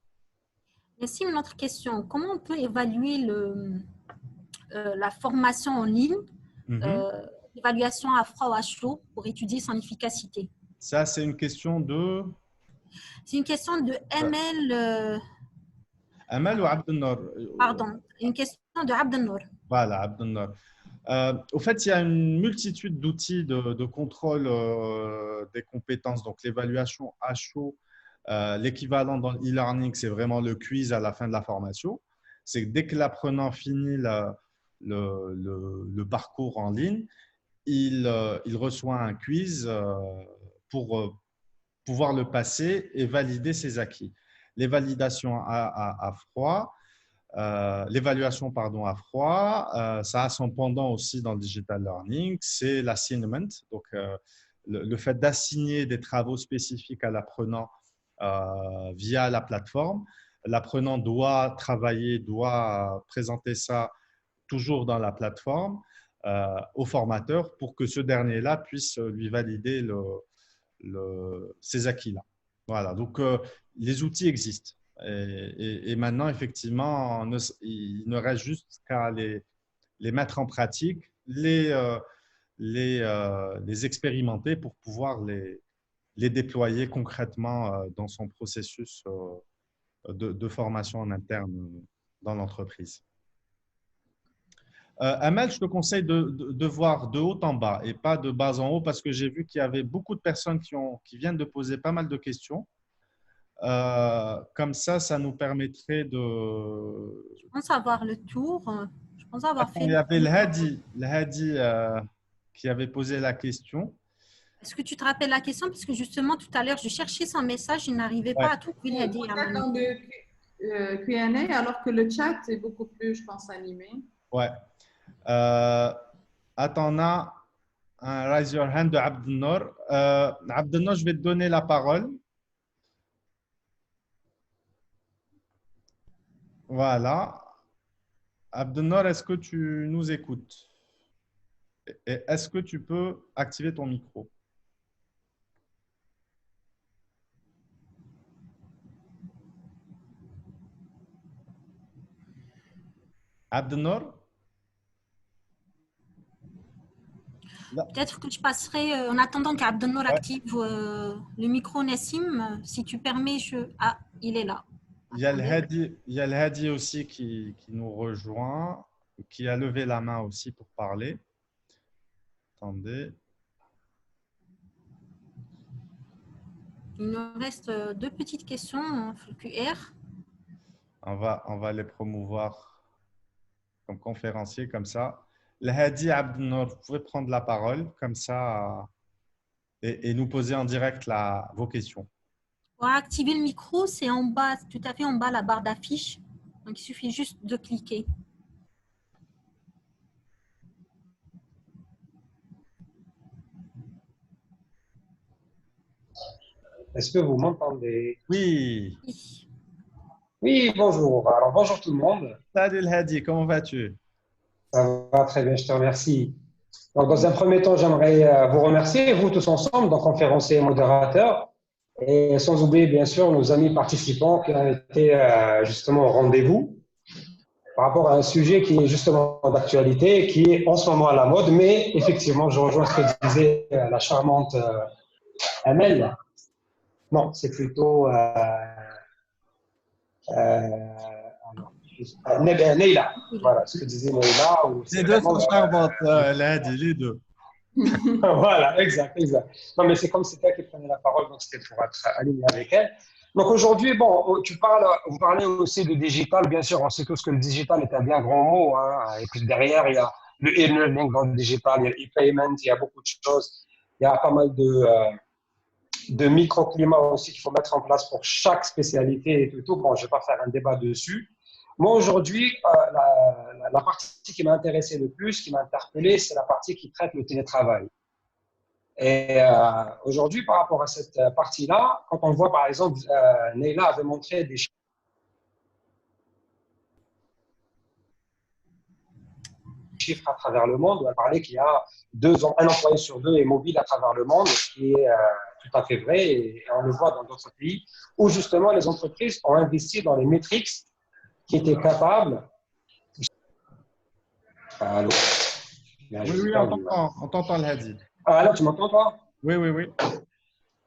Merci. Une autre question. Comment on peut évaluer la formation en ligne, l'évaluation à froid ou à chaud pour étudier son efficacité? Ça, c'est une question de… C'est une question de ML. Amal ou Abdelnour? Pardon, une question de Abdelnour. Voilà, Abdelnour. Au fait, il y a une multitude d'outils de contrôle des compétences. Donc, l'évaluation à chaud, l'équivalent dans l'e-learning, c'est vraiment le quiz à la fin de la formation. C'est que dès que l'apprenant finit le parcours en ligne, il reçoit un quiz pour pouvoir le passer et valider ses acquis. Les validations à froid, l'évaluation pardon, à froid, ça a son pendant aussi dans le digital learning, c'est l'assignment, donc le fait d'assigner des travaux spécifiques à l'apprenant via la plateforme. L'apprenant doit travailler, doit présenter ça toujours dans la plateforme au formateur pour que ce dernier-là puisse lui valider ces acquis-là. Voilà, donc les outils existent. Et maintenant, effectivement, il ne reste juste qu'à les mettre en pratique, les expérimenter pour pouvoir les déployer concrètement dans son processus de formation en interne dans l'entreprise. Amel, je te conseille de voir de haut en bas et pas de bas en haut parce que j'ai vu qu'il y avait beaucoup de personnes qui viennent de poser pas mal de questions. Comme ça nous permettrait de… Je pense avoir le tour. Je pense avoir Attends, fait il y le avait tour. le Hadi qui avait posé la question. Est-ce que tu te rappelles la question? Parce que justement, tout à l'heure, je cherchais son message, je n'arrivais Ouais. pas à tout trouver. Vous êtes dans le Q&A alors que le chat est beaucoup plus, je pense, animé. Ouais. Attends, on a un raise your hand de Abdelnour. Abdelnour, je vais te donner la parole. Voilà. Abdelnour, est-ce que tu nous écoutes? Et est-ce que tu peux activer ton micro? Abdelnour? Peut-être que je passerai, en attendant qu'Abdelnour Ouais. active le micro Nassim, si tu permets, Ah, il est là. Il y a le Hadi aussi qui nous rejoint, qui a levé la main aussi pour parler. Attendez. Il nous reste deux petites questions, QR. On va les promouvoir comme conférencier comme ça. Le Hadi Abdelnour, vous pouvez prendre la parole comme ça. et nous poser en direct vos questions. Pour activer le micro, c'est en bas, tout à fait en bas, la barre d'affiche. Donc, il suffit juste de cliquer. Est-ce que vous m'entendez? Oui. Oui. Oui, bonjour. Alors, bonjour tout le monde. Salut Hadi, comment vas-tu? Ça va très bien, je te remercie. Donc, dans un premier temps, j'aimerais vous remercier, vous tous ensemble, donc conférenciers et modérateurs, et sans oublier, bien sûr, nos amis participants qui ont été justement au rendez-vous par rapport à un sujet qui est justement d'actualité, qui est en ce moment à la mode, mais effectivement, je rejoins ce que disait la charmante Amel. Non, c'est plutôt Neila. Voilà, ce que disait Neila. Les deux sont charmantes, Hadi, les deux. Voilà, exact, exact. Non, mais c'est comme c'était elle qui prenait la parole, donc c'était pour être aligné avec elle. Donc aujourd'hui, bon, vous parlez aussi de digital, bien sûr, on sait tous que le digital est un bien grand mot, hein, et puis derrière, il y a le e-learning dans le digital, il y a l'e-payment, il y a beaucoup de choses, il y a pas mal de microclimats aussi qu'il faut mettre en place pour chaque spécialité et tout. Bon, je ne vais pas faire un débat dessus. Moi, aujourd'hui, la partie qui m'a intéressé le plus, qui m'a interpellé, c'est la partie qui traite le télétravail. Et aujourd'hui, par rapport à cette partie-là, quand on voit, par exemple, Neila avait montré des chiffres à travers le monde, où elle parlait qu'il y a un employé sur deux est mobile à travers le monde, ce qui est tout à fait vrai, et on le voit dans d'autres pays, où justement les entreprises ont investi dans les métriques qui étaient capables. Allô? Oui, on t'entend, Hadi. Ah, là, tu m'entends pas? Oui, oui, oui.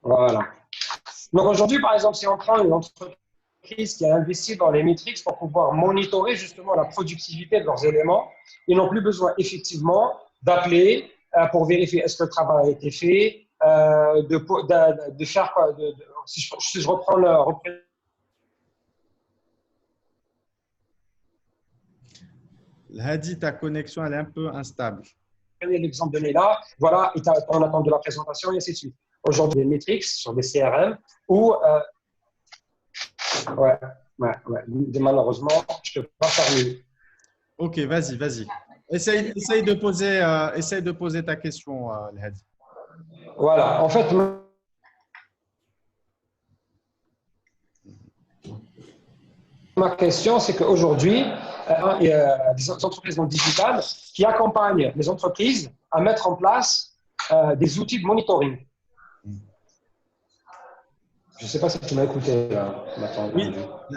Voilà. Donc aujourd'hui, par exemple, si on prend une entreprise qui a investi dans les métriques pour pouvoir monitorer justement la productivité de leurs éléments, ils n'ont plus besoin effectivement d'appeler pour vérifier est-ce que le travail a été fait, de faire quoi, si je reprends Hadi, ta connexion, elle est un peu instable. l'exemple de Nela, voilà, on attend de la présentation et ainsi de suite. Aujourd'hui, des métriques sur des CRM où, malheureusement, je ne peux pas faire mieux. Ok, vas-y. Essaye de poser ta question, Hadi. Voilà, en fait, ma question, c'est qu'aujourd'hui, il y a des entreprises dans le digital qui accompagnent les entreprises à mettre en place des outils de monitoring. Je ne sais pas si tu m'as écouté là. Oui,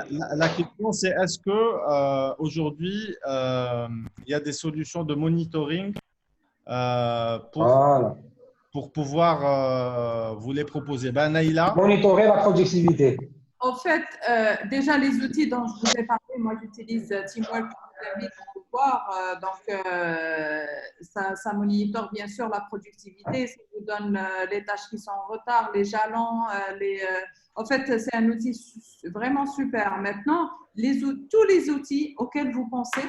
la question c'est est-ce que aujourd'hui il y a des solutions de monitoring Voilà. pour pouvoir vous les proposer? Ben, Naïla? Monitorer la productivité. En fait, déjà les outils dont je vous ai parlé, moi j'utilise Teamwork pour vous voir, ça monitore bien sûr la productivité, ça vous donne les tâches qui sont en retard, les jalons, en fait c'est un outil vraiment super. Maintenant, tous les outils auxquels vous pensez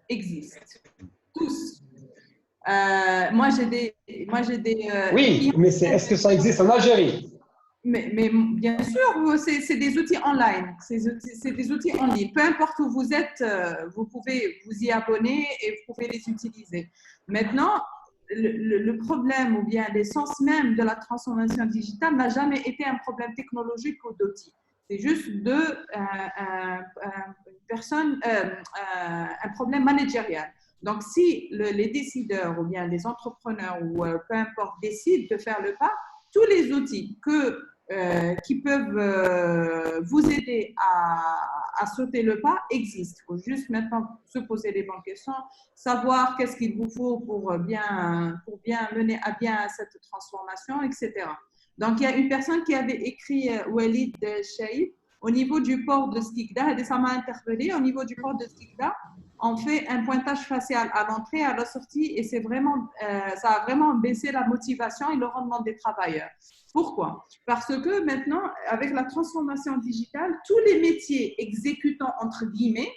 existent, tous. Moi j'ai des oui, mais est-ce que ça existe en Algérie? Mais bien sûr, c'est des outils online, c'est des outils en ligne. Peu importe où vous êtes, vous pouvez vous y abonner et vous pouvez les utiliser. Maintenant, le problème ou bien l'essence même de la transformation digitale n'a jamais été un problème technologique ou d'outils. C'est juste un problème managérial. Donc, si les décideurs ou bien les entrepreneurs ou peu importe décident de faire le pas, tous les outils qui peuvent vous aider à sauter le pas existent. Il faut juste maintenant se poser les bonnes questions, savoir qu'est-ce qu'il vous faut pour bien mener à bien cette transformation, etc. Donc, il y a une personne qui avait écrit, Walid Shaib, au niveau du port de Skikda, et ça m'a interpellé, au niveau du port de Skikda, on fait un pointage facial à l'entrée et à la sortie et ça a vraiment baissé la motivation et le rendement des travailleurs. Pourquoi? Parce que maintenant, avec la transformation digitale, tous les métiers exécutants, entre guillemets,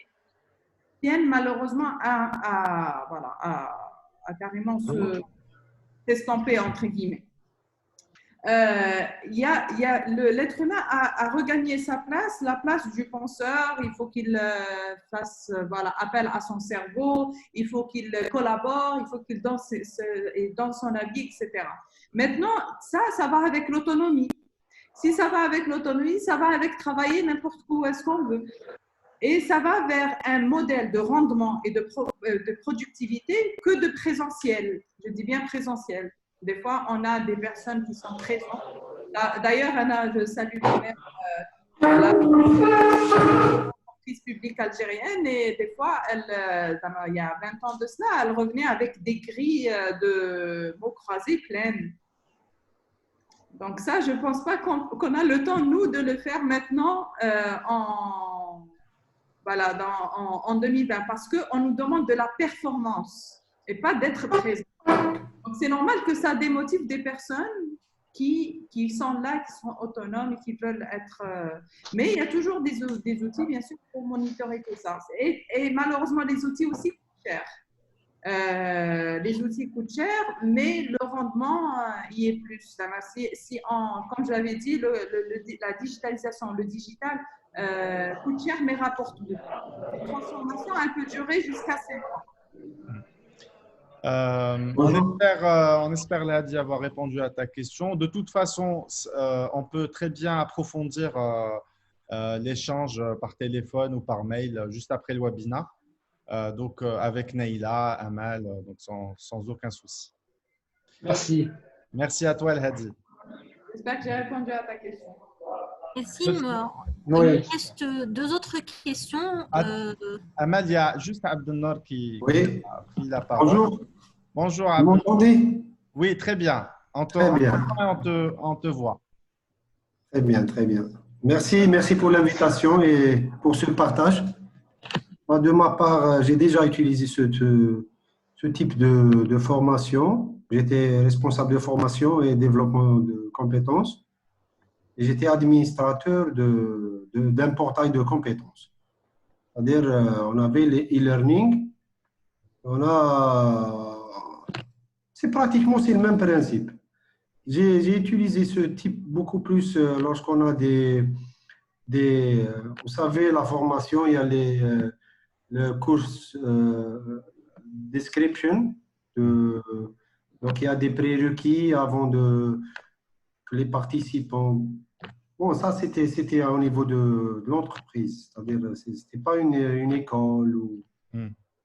viennent malheureusement à carrément s'estomper, entre guillemets. l'être humain a regagné sa place, la place du penseur. Il faut qu'il fasse appel à son cerveau, il faut qu'il collabore, il faut qu'il danse dans son habit, etc. Maintenant, ça va avec l'autonomie. Si ça va avec l'autonomie, ça va avec travailler n'importe où est-ce qu'on veut. Et ça va vers un modèle de rendement et de productivité que de présentiel. Je dis bien présentiel. Des fois, on a des personnes qui sont présentes. D'ailleurs, Anna, je salue même la entreprise publique algérienne et des fois, il y a 20 ans de cela, elle revenait avec des grilles de mots croisés pleines. Donc ça, je ne pense pas qu'on a le temps, nous, de le faire maintenant en 2020 parce qu'on nous demande de la performance et pas d'être présent. Donc, c'est normal que ça démotive des personnes qui sont là, qui sont autonomes et qui veulent être… Mais il y a toujours des outils, bien sûr, pour monitorer tout ça. Et malheureusement, les outils aussi coûtent cher. Les outils coûtent cher, mais le rendement y est plus. Comme je l'avais dit, la digitalisation, le digital coûte cher, mais rapporte beaucoup. Cette transformation, elle peut durer jusqu'à 5 ans. On espère, Lahadi, avoir répondu à ta question. De toute façon, on peut très bien approfondir l'échange par téléphone ou par mail juste après le webinaire. Donc, avec Naïla, Amal, donc sans aucun souci. Merci. Merci à toi, Lahadi. J'espère que j'ai répondu à ta question. Merci. Oui. Il reste 2 autres questions. Amal, il y a juste Abdelnour qui a pris la parole. Bonjour. Bonjour, Vous Abdelnour. m'entendez? Oui, très bien. Très bien. On te voit. Très bien, très bien. Merci pour l'invitation et pour ce partage. Moi, de ma part, j'ai déjà utilisé ce type de formation. J'étais responsable de formation et développement de compétences. Et j'étais administrateur d'un portail de compétences. C'est-à-dire, on avait les e-learning. C'est pratiquement le même principe. J'ai utilisé ce type beaucoup plus lorsqu'on a vous savez, la formation, il y a le course description. Donc, il y a des prérequis avant que les participants… Bon, ça, c'était au niveau de l'entreprise. C'est-à-dire, ce n'était pas une école.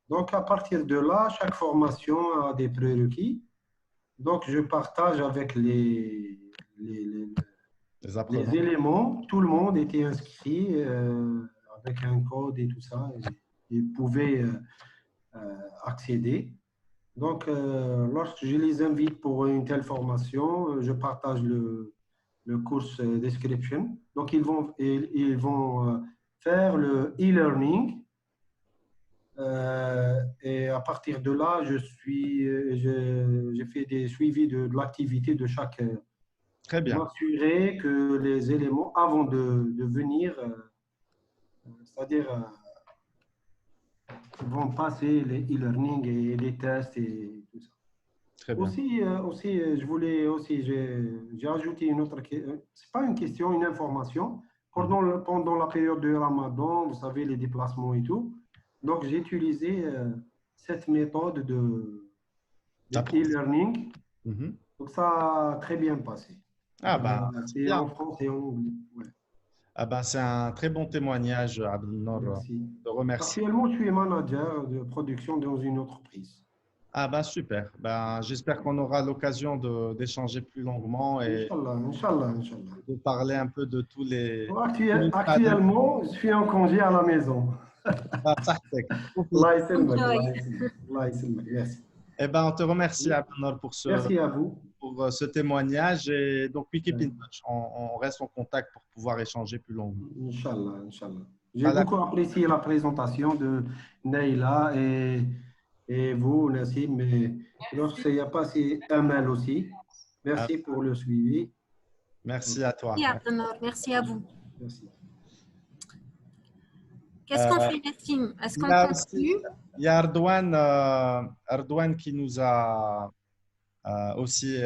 Donc, à partir de là, chaque formation a des prérequis. Donc, je partage avec les éléments. Tout le monde était inscrit avec un code et tout ça. Et pouvait accéder. Donc, lorsque je les invite pour une telle formation, je partage le course description. Donc, ils vont faire le e-learning. Et à partir de là, j'ai fait des suivis de l'activité de chaque. Très bien. M'assurer que les éléments, avant de venir, c'est-à-dire, vont passer les e-learning et les tests et tout ça. Très bien. Aussi, j'ai ajouté une autre question. C'est pas une question, une information. Pendant la période de Ramadan, vous savez, les déplacements et tout. Donc, j'ai utilisé cette méthode de e-learning. Donc, ça a très bien passé. C'est en français et en anglais. Ouais. C'est un très bon témoignage, Abdelnour. Merci. Je te remercie. Actuellement, je suis manager de production dans une entreprise. Super. J'espère qu'on aura l'occasion d'échanger plus longuement et Inch'Allah. de parler un peu de tous les… Actuellement, je suis en congé à la maison. Merci. On te remercie, Abdelnour, Merci à vous. Pour ce témoignage. Et donc, we keep in touch. On reste en contact pour pouvoir échanger plus longuement. Inch'Allah. J'ai beaucoup apprécié la présentation de Naïla et vous, Nassim. Mais lorsqu'il y a passé Amal aussi. Merci pour le suivi. Merci à toi. Merci à vous. Merci. Qu'est-ce qu'on fait, Nassim? Est-ce qu'on continue? Il y a Ardouane qui nous a aussi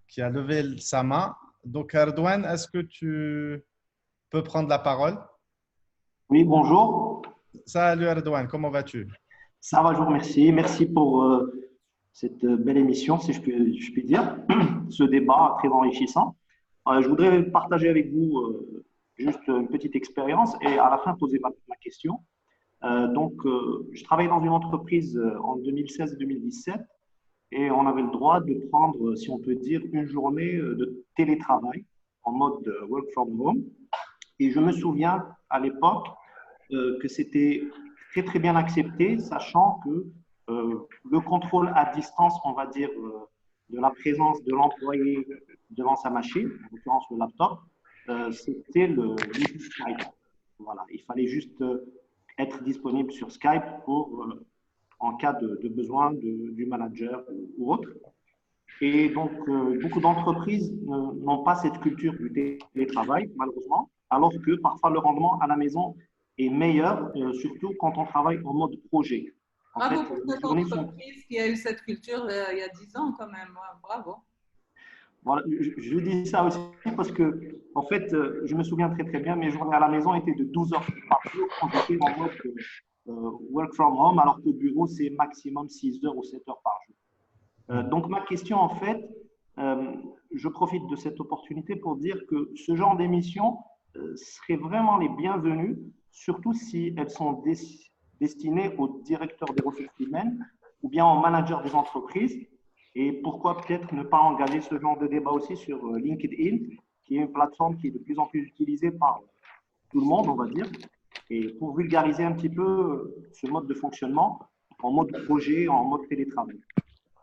qui a levé sa main. Donc, Ardouane, est-ce que tu peux prendre la parole? Oui, bonjour. Salut Ardouane, comment vas-tu? Ça va, je vous remercie. Merci pour cette belle émission, si je puis dire, ce débat très enrichissant. Je voudrais partager avec vous juste une petite expérience et à la fin poser ma question. Je travaillais dans une entreprise en 2016 et 2017 et on avait le droit de prendre, si on peut dire, une journée de télétravail en mode work from home. Et je me souviens à l'époque que c'était très très bien accepté, sachant que le contrôle à distance, on va dire, de la présence de l'employé devant sa machine, en l'occurrence le laptop, c'était l'outil Skype. Voilà, il fallait juste être disponible sur Skype en cas de besoin du manager ou autre. Et donc, beaucoup d'entreprises n'ont pas cette culture du télétravail, malheureusement, alors que parfois le rendement à la maison est meilleur, surtout quand on travaille en mode projet. Bravo pour cette entreprise qui a eu cette culture il y a 10 ans quand même. Bravo. Voilà, je dis ça aussi parce que, en fait, je me souviens très très bien, mes journées à la maison étaient de 12 heures par jour quand j'étais en mode work from home, alors qu'au bureau, c'est maximum 6 heures ou 7 heures par jour. Donc, ma question, en fait, je profite de cette opportunité pour dire que ce genre d'émissions seraient vraiment les bienvenues, surtout si elles sont destinées aux directeurs des ressources humaines ou bien aux managers des entreprises. Et pourquoi peut-être ne pas engager ce genre de débat aussi sur LinkedIn, qui est une plateforme qui est de plus en plus utilisée par tout le monde, on va dire, et pour vulgariser un petit peu ce mode de fonctionnement en mode projet, en mode télétravail.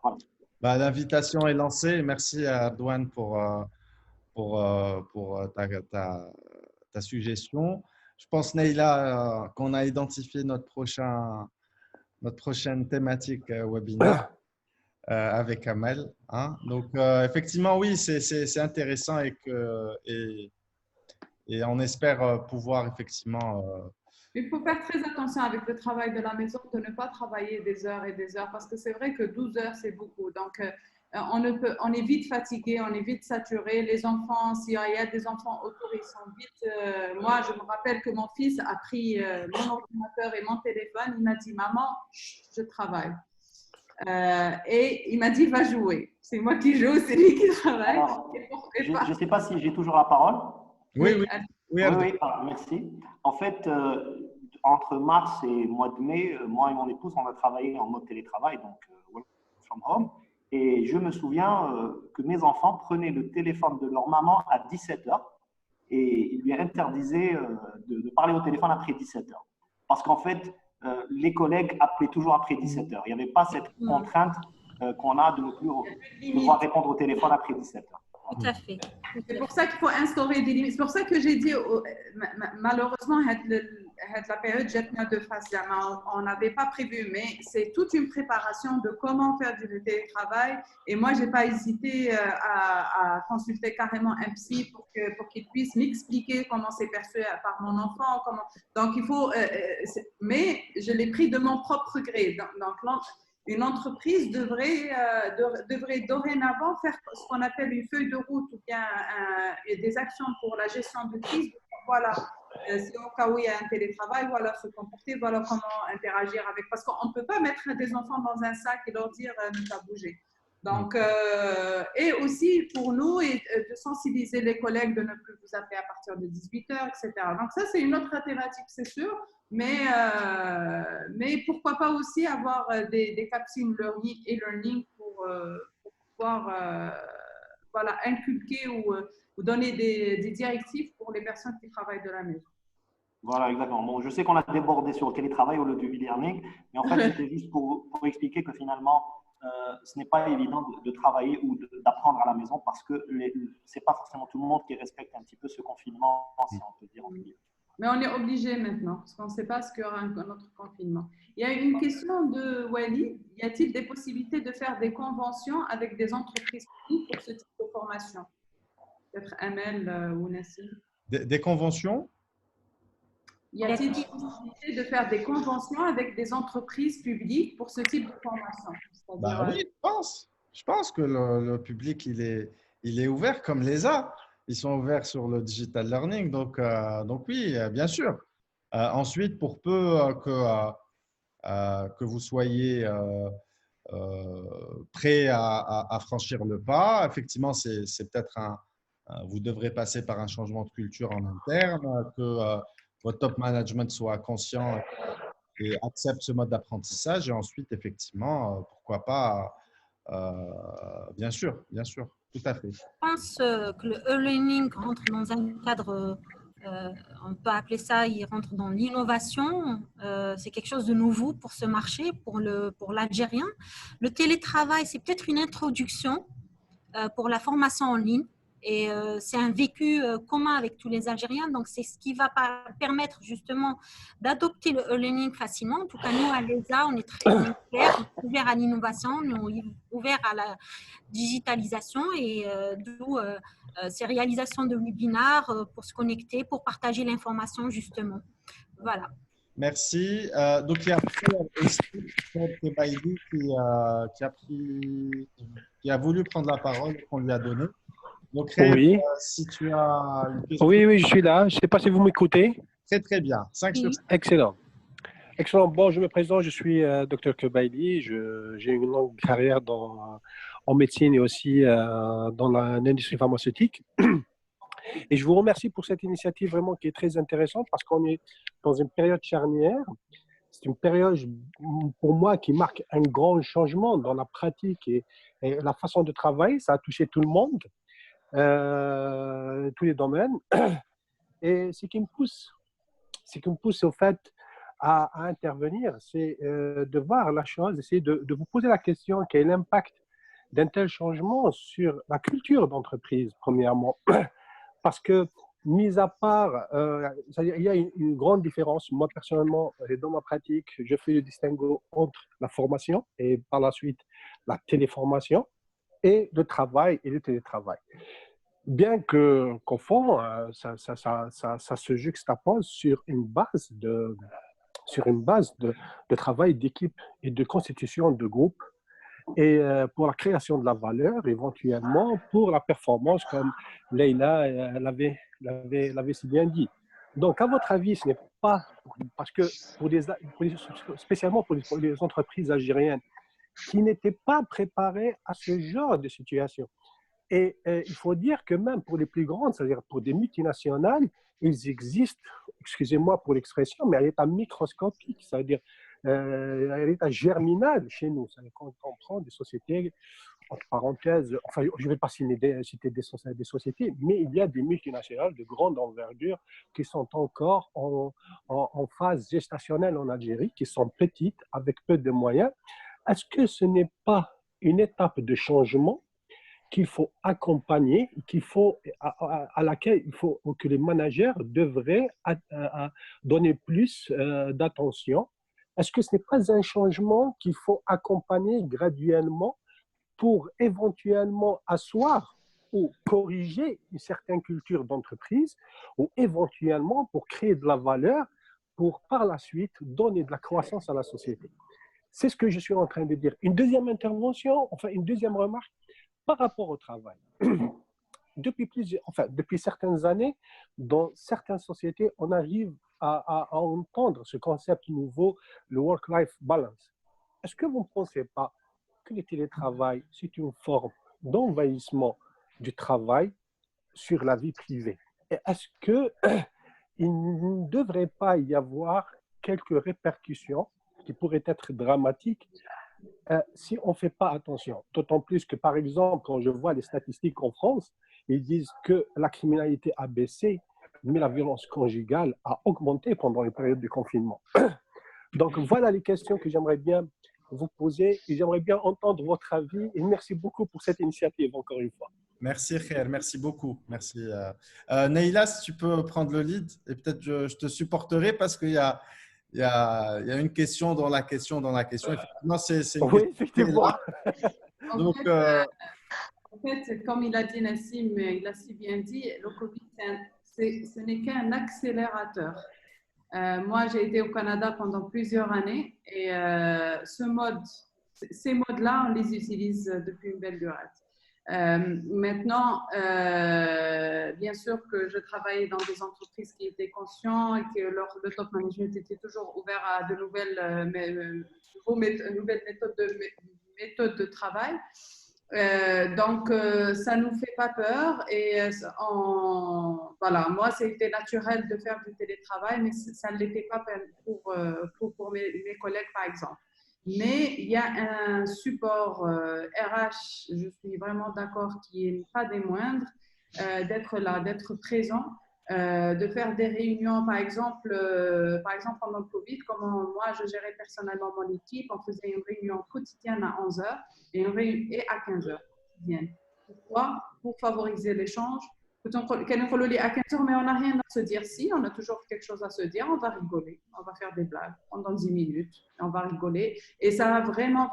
Voilà. Bah, l'invitation est lancée. Merci à Ardouane pour ta suggestion. Je pense, Neila, qu'on a identifié notre prochaine thématique webinaire avec Amel. Hein. Donc, effectivement, oui, c'est intéressant et on espère pouvoir effectivement… Il faut faire très attention avec le travail de la maison, de ne pas travailler des heures et des heures, parce que c'est vrai que 12 heures, c'est beaucoup. Donc, on est vite fatigué, on est vite saturé. Les enfants, s'il y a des enfants autour, ils sont vite… moi, je me rappelle que mon fils a pris mon ordinateur et mon téléphone. Il m'a dit, maman, je travaille. Et il m'a dit, va jouer. C'est moi qui joue, c'est lui qui travaille. Alors, je ne sais pas si j'ai toujours la parole. Oui. Oui, merci. En fait, entre mars et mois de mai, moi et mon épouse, on a travaillé en mode télétravail, donc work from home. Et je me souviens que mes enfants prenaient le téléphone de leur maman à 17h et ils lui interdisaient de parler au téléphone après 17h. Parce qu'en fait, les collègues appelaient toujours après 17h. Il n'y avait pas cette contrainte qu'on a de ne plus devoir répondre au téléphone après 17h. Tout à fait. C'est pour ça qu'il faut instaurer des limites. C'est pour ça que j'ai dit, malheureusement, la période jette de face. On n'avait pas prévu, mais c'est toute une préparation de comment faire du télétravail. Et moi, je n'ai pas hésité à consulter carrément un psy pour qu'il puisse m'expliquer comment c'est perçu par mon enfant. Donc, il faut… mais je l'ai pris de mon propre gré. Donc, une entreprise devrait dorénavant faire ce qu'on appelle une feuille de route ou bien des actions pour la gestion de crise. Voilà, si au cas où il y a un télétravail, voilà se comporter, voilà comment interagir avec. Parce qu'on ne peut pas mettre des enfants dans un sac et leur dire ne pas bouger. Donc, et aussi pour nous, de sensibiliser les collègues de ne plus vous appeler à partir de 18h, etc. Donc ça, c'est une autre thématique, c'est sûr. Mais pourquoi pas aussi avoir des capsules e-learning pour pouvoir voilà, inculquer ou donner des directives pour les personnes qui travaillent de la maison. Voilà, exactement. Bon, je sais qu'on a débordé sur le télétravail ou le e-learning, mais en fait, c'était juste pour expliquer que finalement, ce n'est pas évident de travailler ou d'apprendre à la maison parce que ce n'est pas forcément tout le monde qui respecte un petit peu ce confinement, si on peut dire en milieu. Mais on est obligé maintenant, parce qu'on ne sait pas ce qu'il y aura un autre confinement. Il y a une question de Wally. Y a-t-il des possibilités de faire des conventions avec des entreprises pour ce type de formation? Peut-être Amel ou Nassim. Des conventions? Y a-t-il des possibilités de faire des conventions avec des entreprises publiques pour ce type de formation? Bah oui, je pense. Je pense que le public, il est ouvert comme l'ESA. Ils sont ouverts sur le digital learning. Donc oui, bien sûr. Ensuite, pour peu que vous soyez prêt à franchir le pas, effectivement, c'est peut-être vous devrez passer par un changement de culture en interne, que votre top management soit conscient et accepte ce mode d'apprentissage. Et ensuite, effectivement, pourquoi pas, bien sûr, tout à fait. Je pense que le e-learning rentre dans un cadre, on peut appeler ça, il rentre dans l'innovation. C'est quelque chose de nouveau pour ce marché, pour l'Algérien. Le télétravail, c'est peut-être une introduction pour la formation en ligne. Et c'est un vécu commun avec tous les Algériens. Donc, c'est ce qui va permettre justement d'adopter le e-learning facilement. En tout cas, nous, à l'ESA, on est ouvert à l'innovation, on est ouvert à la digitalisation et d'où ces réalisations de webinaires pour se connecter, pour partager l'information justement. Voilà. Merci. Donc, il y a aussi Kebaïdi qui a voulu prendre la parole, qu'on lui a donné. Donc, Khair, Oui. Si tu as une question. Oui, je suis là. Je ne sais pas si vous m'écoutez. Très, très bien. 5 sur 5. Excellent. Excellent. Bon, je me présente. Je suis Dr Kebaïdi. J'ai une longue carrière en médecine et aussi dans l'industrie pharmaceutique. Et je vous remercie pour cette initiative vraiment qui est très intéressante parce qu'on est dans une période charnière. C'est une période, pour moi, qui marque un grand changement dans la pratique et la façon de travailler. Ça a touché tout le monde, tous les domaines. Et ce qui me pousse au fait à intervenir, c'est de voir la chose, essayer de vous poser la question, quel est l'impact d'un tel changement sur la culture d'entreprise, premièrement. Parce que, mis à part, il y a une grande différence. Moi, personnellement, dans ma pratique, je fais le distinguo entre la formation et par la suite la téléformation et le travail et le télétravail. Bien qu'au fond, ça se juxtapose sur une base de travail d'équipe et de constitution de groupe et pour la création de la valeur, éventuellement pour la performance, comme Leïla l'avait si bien dit. Donc, à votre avis, ce n'est pas parce que spécialement pour les entreprises algériennes qui n'étaient pas préparées à ce genre de situation. Et il faut dire que même pour les plus grandes, c'est-à-dire pour des multinationales, ils existent, excusez-moi pour l'expression, mais à l'état microscopique, c'est-à-dire à l'état germinal chez nous. Quand on prend des sociétés, entre parenthèses, enfin, je ne vais pas citer des sociétés, mais il y a des multinationales de grande envergure qui sont encore en phase gestationnelle en Algérie, qui sont petites, avec peu de moyens. Est-ce que ce n'est pas une étape de changement qu'il faut accompagner, à laquelle il faut que les managers devraient donner plus d'attention? Est-ce que ce n'est pas un changement qu'il faut accompagner graduellement pour éventuellement asseoir ou corriger une certaine culture d'entreprise ou éventuellement pour créer de la valeur pour par la suite donner de la croissance à la société? C'est ce que je suis en train de dire. Une deuxième intervention, enfin une deuxième remarque, par rapport au travail, depuis certaines années, dans certaines sociétés, on arrive à entendre ce concept nouveau, le work-life balance. Est-ce que vous ne pensez pas que le télétravail, c'est une forme d'envahissement du travail sur la vie privée? Et est-ce qu'il ne devrait pas y avoir quelques répercussions qui pourraient être dramatiques si on ne fait pas attention? D'autant plus que, par exemple, quand je vois les statistiques en France, ils disent que la criminalité a baissé, mais la violence conjugale a augmenté pendant les périodes de confinement. Donc, voilà les questions que j'aimerais bien vous poser et j'aimerais bien entendre votre avis. Et merci beaucoup pour cette initiative, encore une fois. Merci, Khair. Merci beaucoup. Merci. Neïla, si tu peux prendre le lead et peut-être je te supporterai parce qu'il y a une question dans la question dans la question. Effectivement, c'est une oui, effectivement. Donc, en fait, comme il a dit Nassim, il a si bien dit, le Covid, ce n'est qu'un accélérateur. Moi, j'ai été au Canada pendant plusieurs années et ce mode ces modes-là, on les utilise depuis une belle durée. Maintenant, bien sûr que je travaillais dans des entreprises qui étaient conscientes et que le top management était toujours ouvert à de nouvelles méthodes de travail. Donc, ça ne nous fait pas peur et voilà, moi, c'était naturel de faire du télétravail, mais ça ne l'était pas pour mes collègues, par exemple. Mais il y a un support RH, je suis vraiment d'accord, qui n'est pas des moindres, d'être là, d'être présent, de faire des réunions, par exemple pendant le Covid, comment moi je gérais personnellement mon équipe, on faisait une réunion quotidienne à 11 heures et à 15 heures quotidienne. Pourquoi? Pour favoriser l'échange. À 15 heures, mais on n'a rien à se dire. Si, on a toujours quelque chose à se dire, on va rigoler, on va faire des blagues pendant 10 minutes, on va rigoler. Et ça a vraiment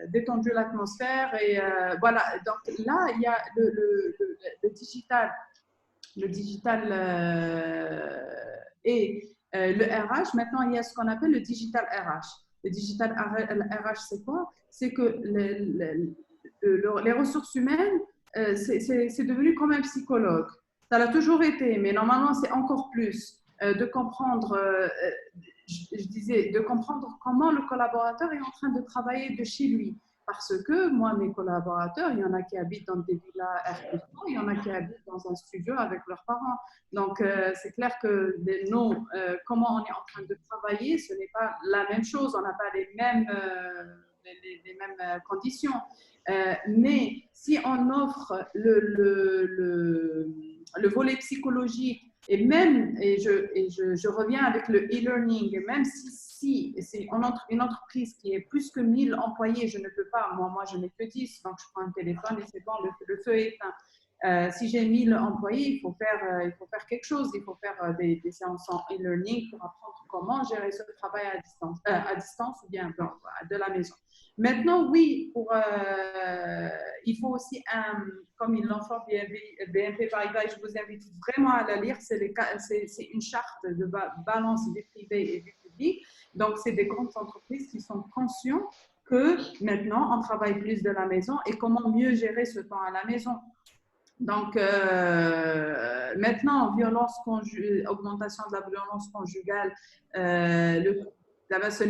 détendu l'atmosphère. Et voilà, donc là, il y a le digital. Le digital et le RH. Maintenant, il y a ce qu'on appelle le digital RH. Le digital RH, c'est quoi? C'est que les ressources humaines, c'est devenu comme un psychologue. Ça l'a toujours été, mais normalement, c'est encore plus de comprendre, je disais, de comprendre comment le collaborateur est en train de travailler de chez lui. Parce que moi, mes collaborateurs, il y en a qui habitent dans des villas R+1, il y en a qui habitent dans un studio avec leurs parents. Donc, c'est clair que nous, comment on est en train de travailler, ce n'est pas la même chose. On n'a pas les mêmes conditions. Mais si on offre le volet psychologique et je reviens avec le e-learning, même si c'est une entreprise qui est plus que 1000 employés, je ne peux pas, moi je n'ai que 10, donc je prends un téléphone et c'est bon, le feu est éteint. Si j'ai 1000 employés, il faut faire quelque chose, il faut faire des séances en e-learning pour apprendre comment gérer ce travail à distance ou bien de la maison. Maintenant, oui, il faut aussi, comme ils l'ont fait BNP Paribas, je vous invite vraiment à la lire, c'est une charte de balance vie privée et vie publique. Donc, c'est des grandes entreprises qui sont conscientes que maintenant, on travaille plus de la maison et comment mieux gérer ce temps à la maison. Donc, maintenant, augmentation de la violence conjugale, ce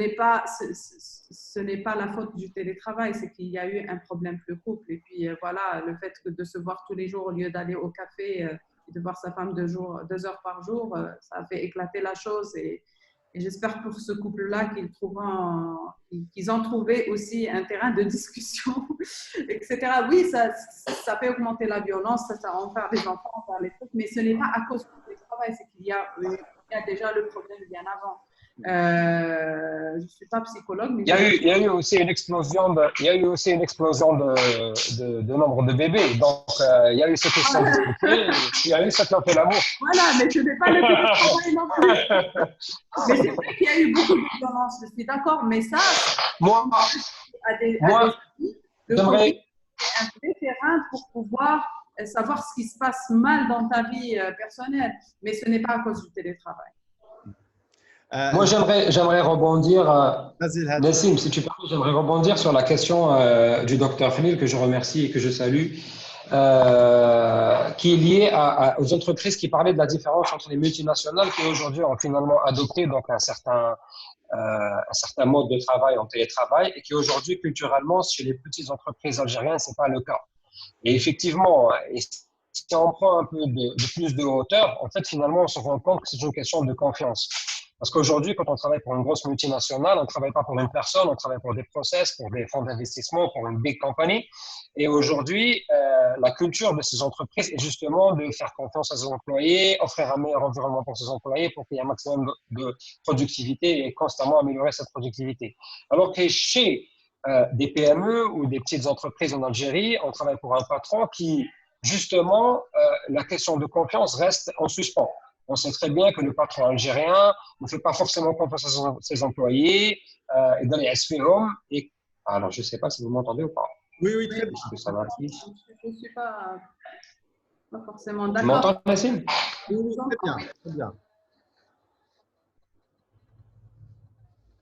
n'est pas la faute du télétravail, c'est qu'il y a eu un problème pour le couple. Et puis, voilà, le fait de se voir tous les jours au lieu d'aller au café et de voir sa femme 2 heures par jour, ça a fait éclater la chose. Et j'espère pour ce couple-là qu'ils ont trouvé aussi un terrain de discussion, etc. Oui, ça fait augmenter la violence, ça en faire des enfants, en faire les trucs, mais ce n'est pas à cause du travail, c'est qu'il y a déjà le problème bien avant. Je ne suis pas psychologue, mais il y a eu aussi une explosion de nombre de bébés. Donc, il y a eu cette question de santé, il y a eu cette fait l'amour. Voilà, mais je n'ai pas le télétravail non plus. Mais c'est vrai qu'il y a eu beaucoup de violence, je suis d'accord, mais ça, j'aimerais un vrai terrain pour pouvoir savoir ce qui se passe mal dans ta vie personnelle, mais ce n'est pas à cause du télétravail. Moi, j'aimerais rebondir, Nassim, si tu permets, j'aimerais rebondir sur la question du docteur Khalil, que je remercie et que je salue, qui est liée aux entreprises qui parlaient de la différence entre les multinationales qui aujourd'hui ont finalement adopté donc un certain mode de travail en télétravail et qui aujourd'hui, culturellement, chez les petites entreprises algériennes, ce n'est pas le cas. Et effectivement, si on prend un peu de plus de hauteur, en fait, finalement, on se rend compte que c'est une question de confiance. Parce qu'aujourd'hui, quand on travaille pour une grosse multinationale, on ne travaille pas pour une personne, on travaille pour des process, pour des fonds d'investissement, pour une big company. Et aujourd'hui, la culture de ces entreprises est justement de faire confiance à ses employés, offrir un meilleur environnement pour ses employés pour qu'il y ait un maximum de productivité et constamment améliorer cette productivité. Alors que chez des PME ou des petites entreprises en Algérie, on travaille pour un patron qui, justement, la question de confiance reste en suspens. On sait très bien que le patron algérien ne fait pas forcément confiance à ses employés et dans les SPOM. Alors, je ne sais pas si vous m'entendez ou pas. Oui, très bien. Je ne suis pas forcément d'accord. Tu m'entends, Nassim? Oui, très bien.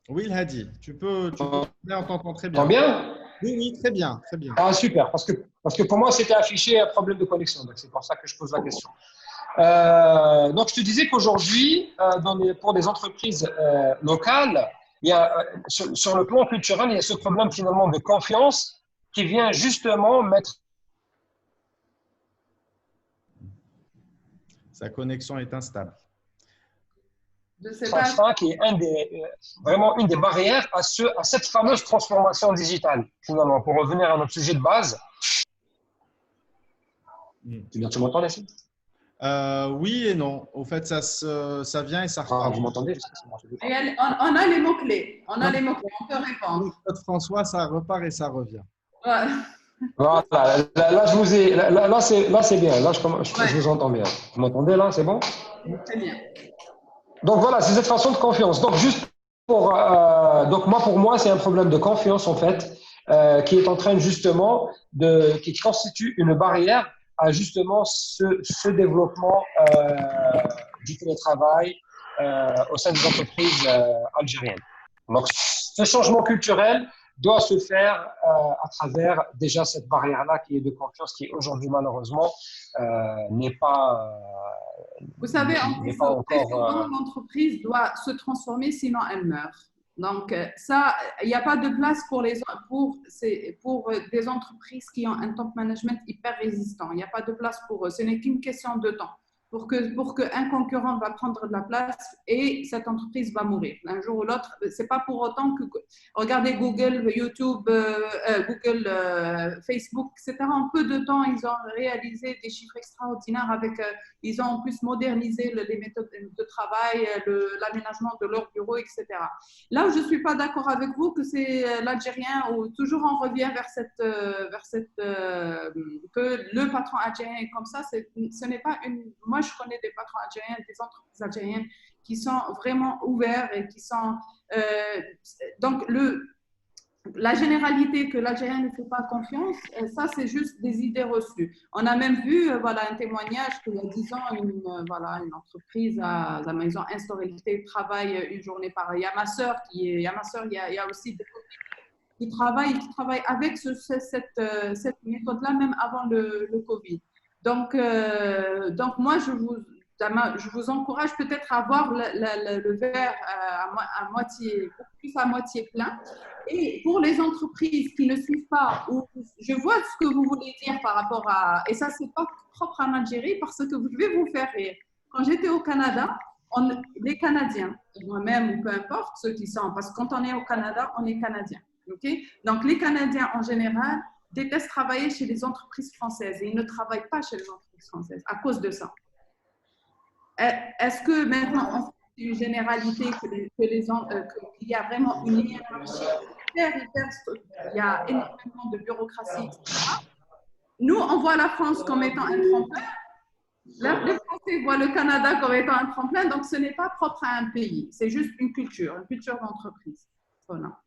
Oui, il a dit. Tu peux parler, on t'entend très bien. T'entends bien? Oui, oui, très bien, très bien. Ah, super, parce que pour moi, c'était affiché un problème de connexion, donc c'est pour ça que je pose la question. Donc, je te disais qu'aujourd'hui, pour des entreprises locales, il y a, sur le plan culturel, il y a ce problème finalement de confiance qui vient justement mettre Sa connexion est instable. Je sais pas. ça, qui est vraiment une des barrières à cette fameuse transformation digitale, finalement, pour revenir à notre sujet de base. Tu m'entends, Nassim? Oui et non. Au fait, ça vient et ça repart. Vous m'entendez? On a les mots-clés. On a les mots-clés. On peut répondre. François, ça repart et ça revient. Ouais. Voilà, là, je vous ai, là c'est bien. Là, je vous entends bien. Vous m'entendez là? C'est bon? Très bien. Donc voilà, c'est cette façon de confiance. Donc juste pour moi, c'est un problème de confiance en fait, qui est en train justement qui constitue une barrière à justement ce développement du télétravail au sein des entreprises algériennes. Donc ce changement culturel doit se faire à travers déjà cette barrière-là qui est de confiance, qui aujourd'hui malheureusement n'est pas. Vous savez, très souvent, encore. l'entreprise doit se transformer, sinon elle meurt. Donc, ça, il n'y a pas de place pour des entreprises qui ont un top management hyper résistant. Il n'y a pas de place pour eux. Ce n'est qu'une question de temps. Pour qu'un concurrent va prendre de la place et cette entreprise va mourir un jour ou l'autre. C'est pas pour autant que regardez Google, YouTube, Facebook, etc. En peu de temps, ils ont réalisé des chiffres extraordinaires ils ont en plus modernisé les méthodes de travail, l'aménagement de leurs bureaux, etc. Là où je suis pas d'accord avec vous, que c'est l'Algérien où toujours on revient vers que le patron algérien est comme ça. Ce n'est pas Moi, je connais des patrons algériens, des entreprises algériennes qui sont vraiment ouverts et qui sont. Donc, la généralité que l'Algérien ne fait pas confiance, ça, c'est juste des idées reçues. On a même vu un témoignage qu'il y a 10 ans, une entreprise à la maison instauré le télétravail une journée par an. Il y a ma sœur, il y a aussi des qui travaillent avec cette méthode-là, même avant le Covid. Donc moi, je vous encourage peut-être à voir le verre à moitié, plus à moitié plein. Et pour les entreprises qui ne suivent pas, je vois ce que vous voulez dire par rapport à… Et ça, ce n'est pas propre à l'Algérie parce que je vais vous faire rire. Quand j'étais au Canada, les Canadiens, moi-même ou peu importe, ceux qui sont… Parce que quand on est au Canada, on est Canadien. Okay? Donc, les Canadiens, en général, détestent travailler chez les entreprises françaises et ils ne travaillent pas chez les entreprises françaises à cause de ça. Est-ce que maintenant, c'est une généralité qu'il y a vraiment une hiérarchie il y a énormément de bureaucratie, etc. Nous, on voit la France comme étant un tremplin. Les Français voient le Canada comme étant un tremplin. Donc, ce n'est pas propre à un pays. C'est juste une culture d'entreprise. Voilà.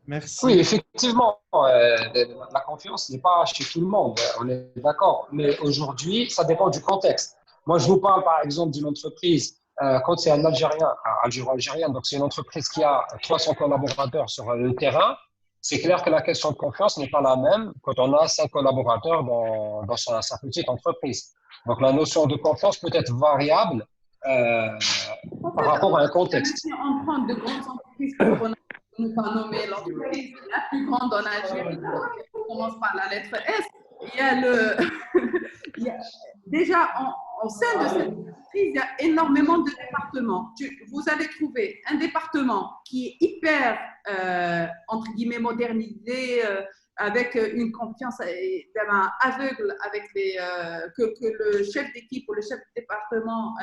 Merci. Oui, effectivement, la confiance n'est pas chez tout le monde, on est d'accord. Mais aujourd'hui, ça dépend du contexte. Moi, je vous parle par exemple d'une entreprise, quand c'est un Algérien, algérien, donc c'est une entreprise qui a 300 collaborateurs sur le terrain. C'est clair que la question de confiance n'est pas la même quand on a 5 collaborateurs dans sa petite entreprise. Donc la notion de confiance peut être variable par rapport à un contexte. Si on prend de grandes entreprises pour ne pas nommer l'entreprise la plus grande en Algérie, on commence par la lettre S. Déjà, au sein de cette entreprise, il y a énormément de départements. Vous allez trouver un département qui est hyper, entre guillemets, modernisé, avec une confiance aveugle avec que le chef d'équipe ou le chef de département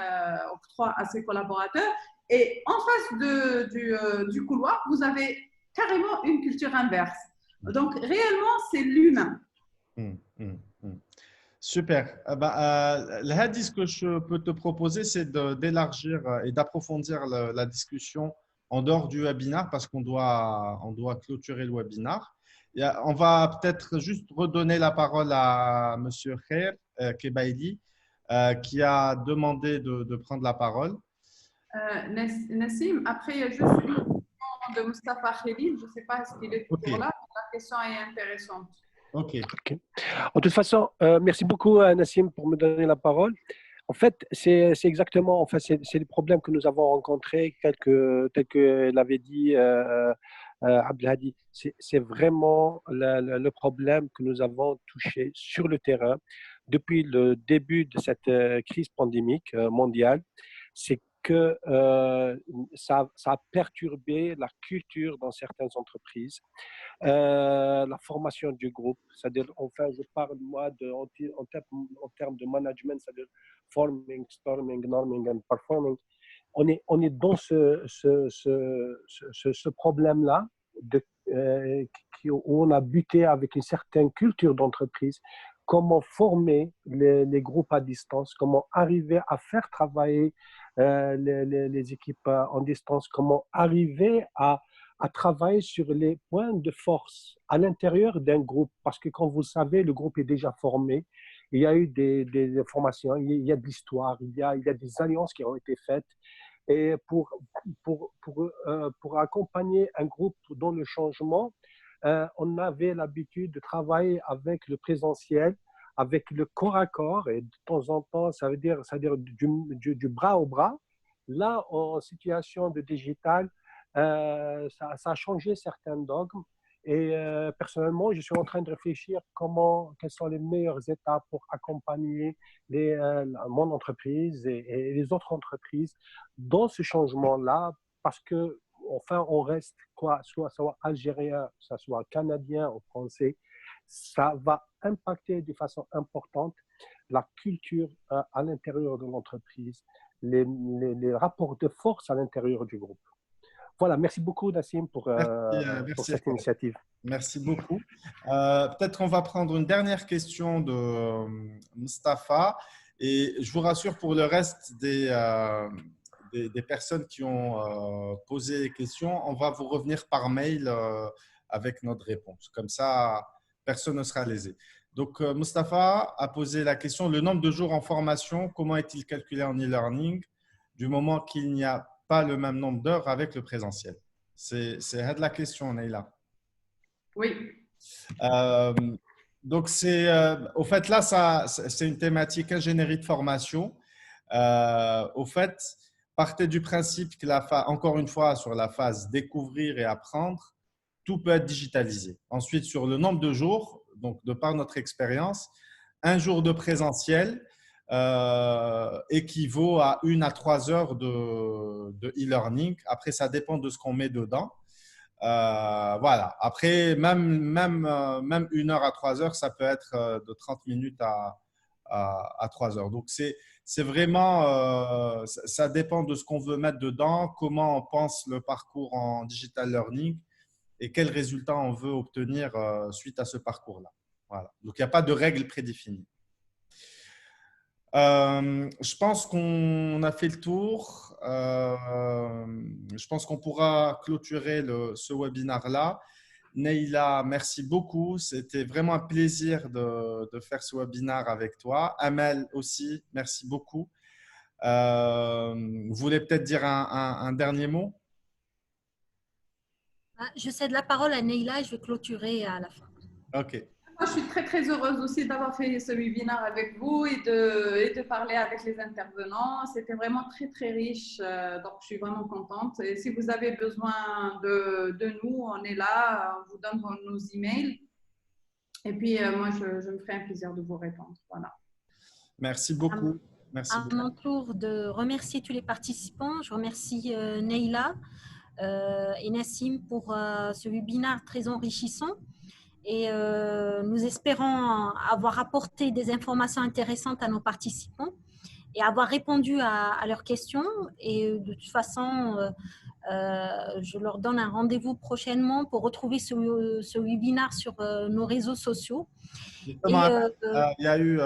octroie à ses collaborateurs. Et en face du couloir, vous avez carrément une culture inverse. Donc, réellement, c'est l'humain. Super. L'Hadi, ce que je peux te proposer, c'est d'élargir et d'approfondir la discussion en dehors du webinaire parce qu'on doit clôturer le webinaire. On va peut-être juste redonner la parole à M. Khair Kebaili qui a demandé de prendre la parole. Nassim, après, il y a juste de Mustafa Khalil. Je ne sais pas s'il est toujours Ok. là, mais la question est intéressante. Ok. En toute façon, merci beaucoup Nassim pour me donner la parole. En fait, c'est exactement, enfin, c'est les problèmes que nous avons rencontrés, tel que l'avait dit Abdelhadi. C'est vraiment le problème que nous avons touché sur le terrain depuis le début de cette crise pandémique mondiale. C'est que ça a perturbé la culture dans certaines entreprises, la formation du groupe, c'est-à-dire, enfin, je parle moi en termes de management, c'est-à-dire forming, storming, norming and performing. On est dans ce problème-là où on a buté avec une certaine culture d'entreprise. Comment former les groupes à distance, comment arriver à faire travailler les équipes en distance, comment arriver à travailler sur les points de force à l'intérieur d'un groupe. Parce que, comme vous le savez, le groupe est déjà formé. Il y a eu des formations, il y a de l'histoire, il y a des alliances qui ont été faites. Et pour accompagner un groupe dans le changement, on avait l'habitude de travailler avec le présentiel, avec le corps à corps, et de temps en temps, ça veut dire du bras au bras. Là, en situation de digital, ça a changé certains dogmes. Et personnellement, je suis en train de réfléchir quelles sont les meilleures étapes pour accompagner mon entreprise et les autres entreprises dans ce changement-là, parce que enfin, on reste quoi, soit algérien, soit canadien ou français, ça va impacter de façon importante la culture à l'intérieur de l'entreprise, les rapports de force à l'intérieur du groupe. Voilà, merci beaucoup Nassim pour Merci. cette initiative. Merci beaucoup. Peut-être qu'on va prendre une dernière question de Mustapha. Et je vous rassure, pour le reste des personnes qui ont posé des questions, on va vous revenir par mail avec notre réponse. Comme ça, personne ne sera lésé. Donc, Mustapha a posé la question, le nombre de jours en formation, comment est-il calculé en e-learning du moment qu'il n'y a pas le même nombre d'heures avec le présentiel? C'est la question, Neila. Oui. Donc, au fait, là, c'est une thématique ingénierie de formation. Au fait, partez du principe que encore une fois, sur la phase découvrir et apprendre, tout peut être digitalisé. Ensuite, sur le nombre de jours, donc de par notre expérience, un jour de présentiel équivaut à 1 à 3 heures de e-learning. Après, ça dépend de ce qu'on met dedans. Voilà. Après, même 1 heure à 3 heures, ça peut être de 30 minutes à 3 heures. Donc, c'est vraiment, ça dépend de ce qu'on veut mettre dedans, comment on pense le parcours en digital learning et quels résultats on veut obtenir suite à ce parcours-là. Voilà. Donc, il n'y a pas de règles prédéfinies. Je pense qu'on a fait le tour. Je pense qu'on pourra clôturer ce webinaire-là. Neila, merci beaucoup. C'était vraiment un plaisir de faire ce webinaire avec toi. Amel aussi, merci beaucoup. Vous voulez peut-être dire un dernier mot? Je cède la parole à Neila et je vais clôturer à la fin. OK. Moi, je suis très, très heureuse aussi d'avoir fait ce webinaire avec vous et de parler avec les intervenants. C'était vraiment très, très riche. Donc, je suis vraiment contente. Et si vous avez besoin de nous, on est là. On vous donne nos emails. Et puis, moi, je me ferai un plaisir de vous répondre. Voilà. Merci beaucoup. Merci À beaucoup. mon tour de remercier tous les participants. Je remercie Neila et Nassim pour ce webinaire très enrichissant. Et nous espérons avoir apporté des informations intéressantes à nos participants et avoir répondu à leurs questions. Et de toute façon, je leur donne un rendez-vous prochainement pour retrouver ce webinaire sur nos réseaux sociaux. Justement, il y a eu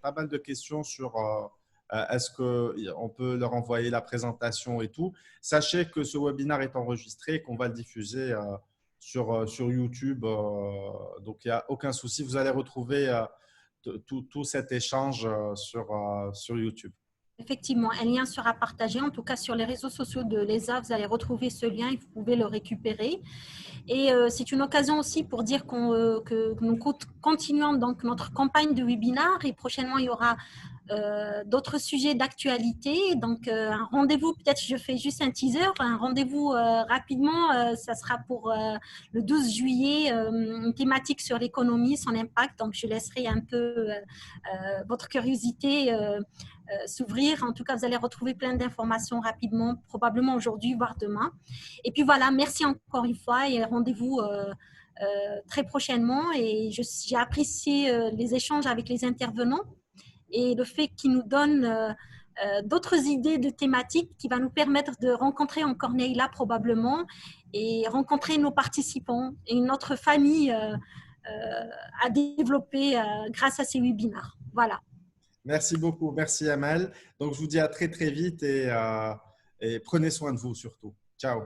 pas mal de questions sur est-ce qu'on peut leur envoyer la présentation et tout. Sachez que ce webinaire est enregistré et qu'on va le diffuser sur YouTube. Donc, il n'y a aucun souci. Vous allez retrouver tout cet échange sur YouTube. Effectivement, un lien sera partagé. En tout cas, sur les réseaux sociaux de l'ESA, vous allez retrouver ce lien et vous pouvez le récupérer. Et c'est une occasion aussi pour dire que nous continuons donc notre campagne de webinaire et prochainement, il y aura d'autres sujets d'actualité. Donc, un rendez-vous, peut-être je fais juste un teaser, un rendez-vous rapidement, ça sera pour le 12 juillet, une thématique sur l'économie, son impact. Donc, je laisserai un peu votre curiosité s'ouvrir. En tout cas, vous allez retrouver plein d'informations rapidement, probablement aujourd'hui, voire demain. Et puis voilà, merci encore une fois et rendez-vous très prochainement. Et j'ai apprécié les échanges avec les intervenants et le fait qu'ils nous donnent d'autres idées de thématiques qui va nous permettre de rencontrer encore Neila probablement et rencontrer nos participants et notre famille à développer grâce à ces webinaires. Voilà. Merci beaucoup. Merci, Amal. Donc, je vous dis à très, très vite et prenez soin de vous surtout. Ciao.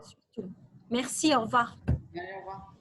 Merci, au revoir. Allez, au revoir.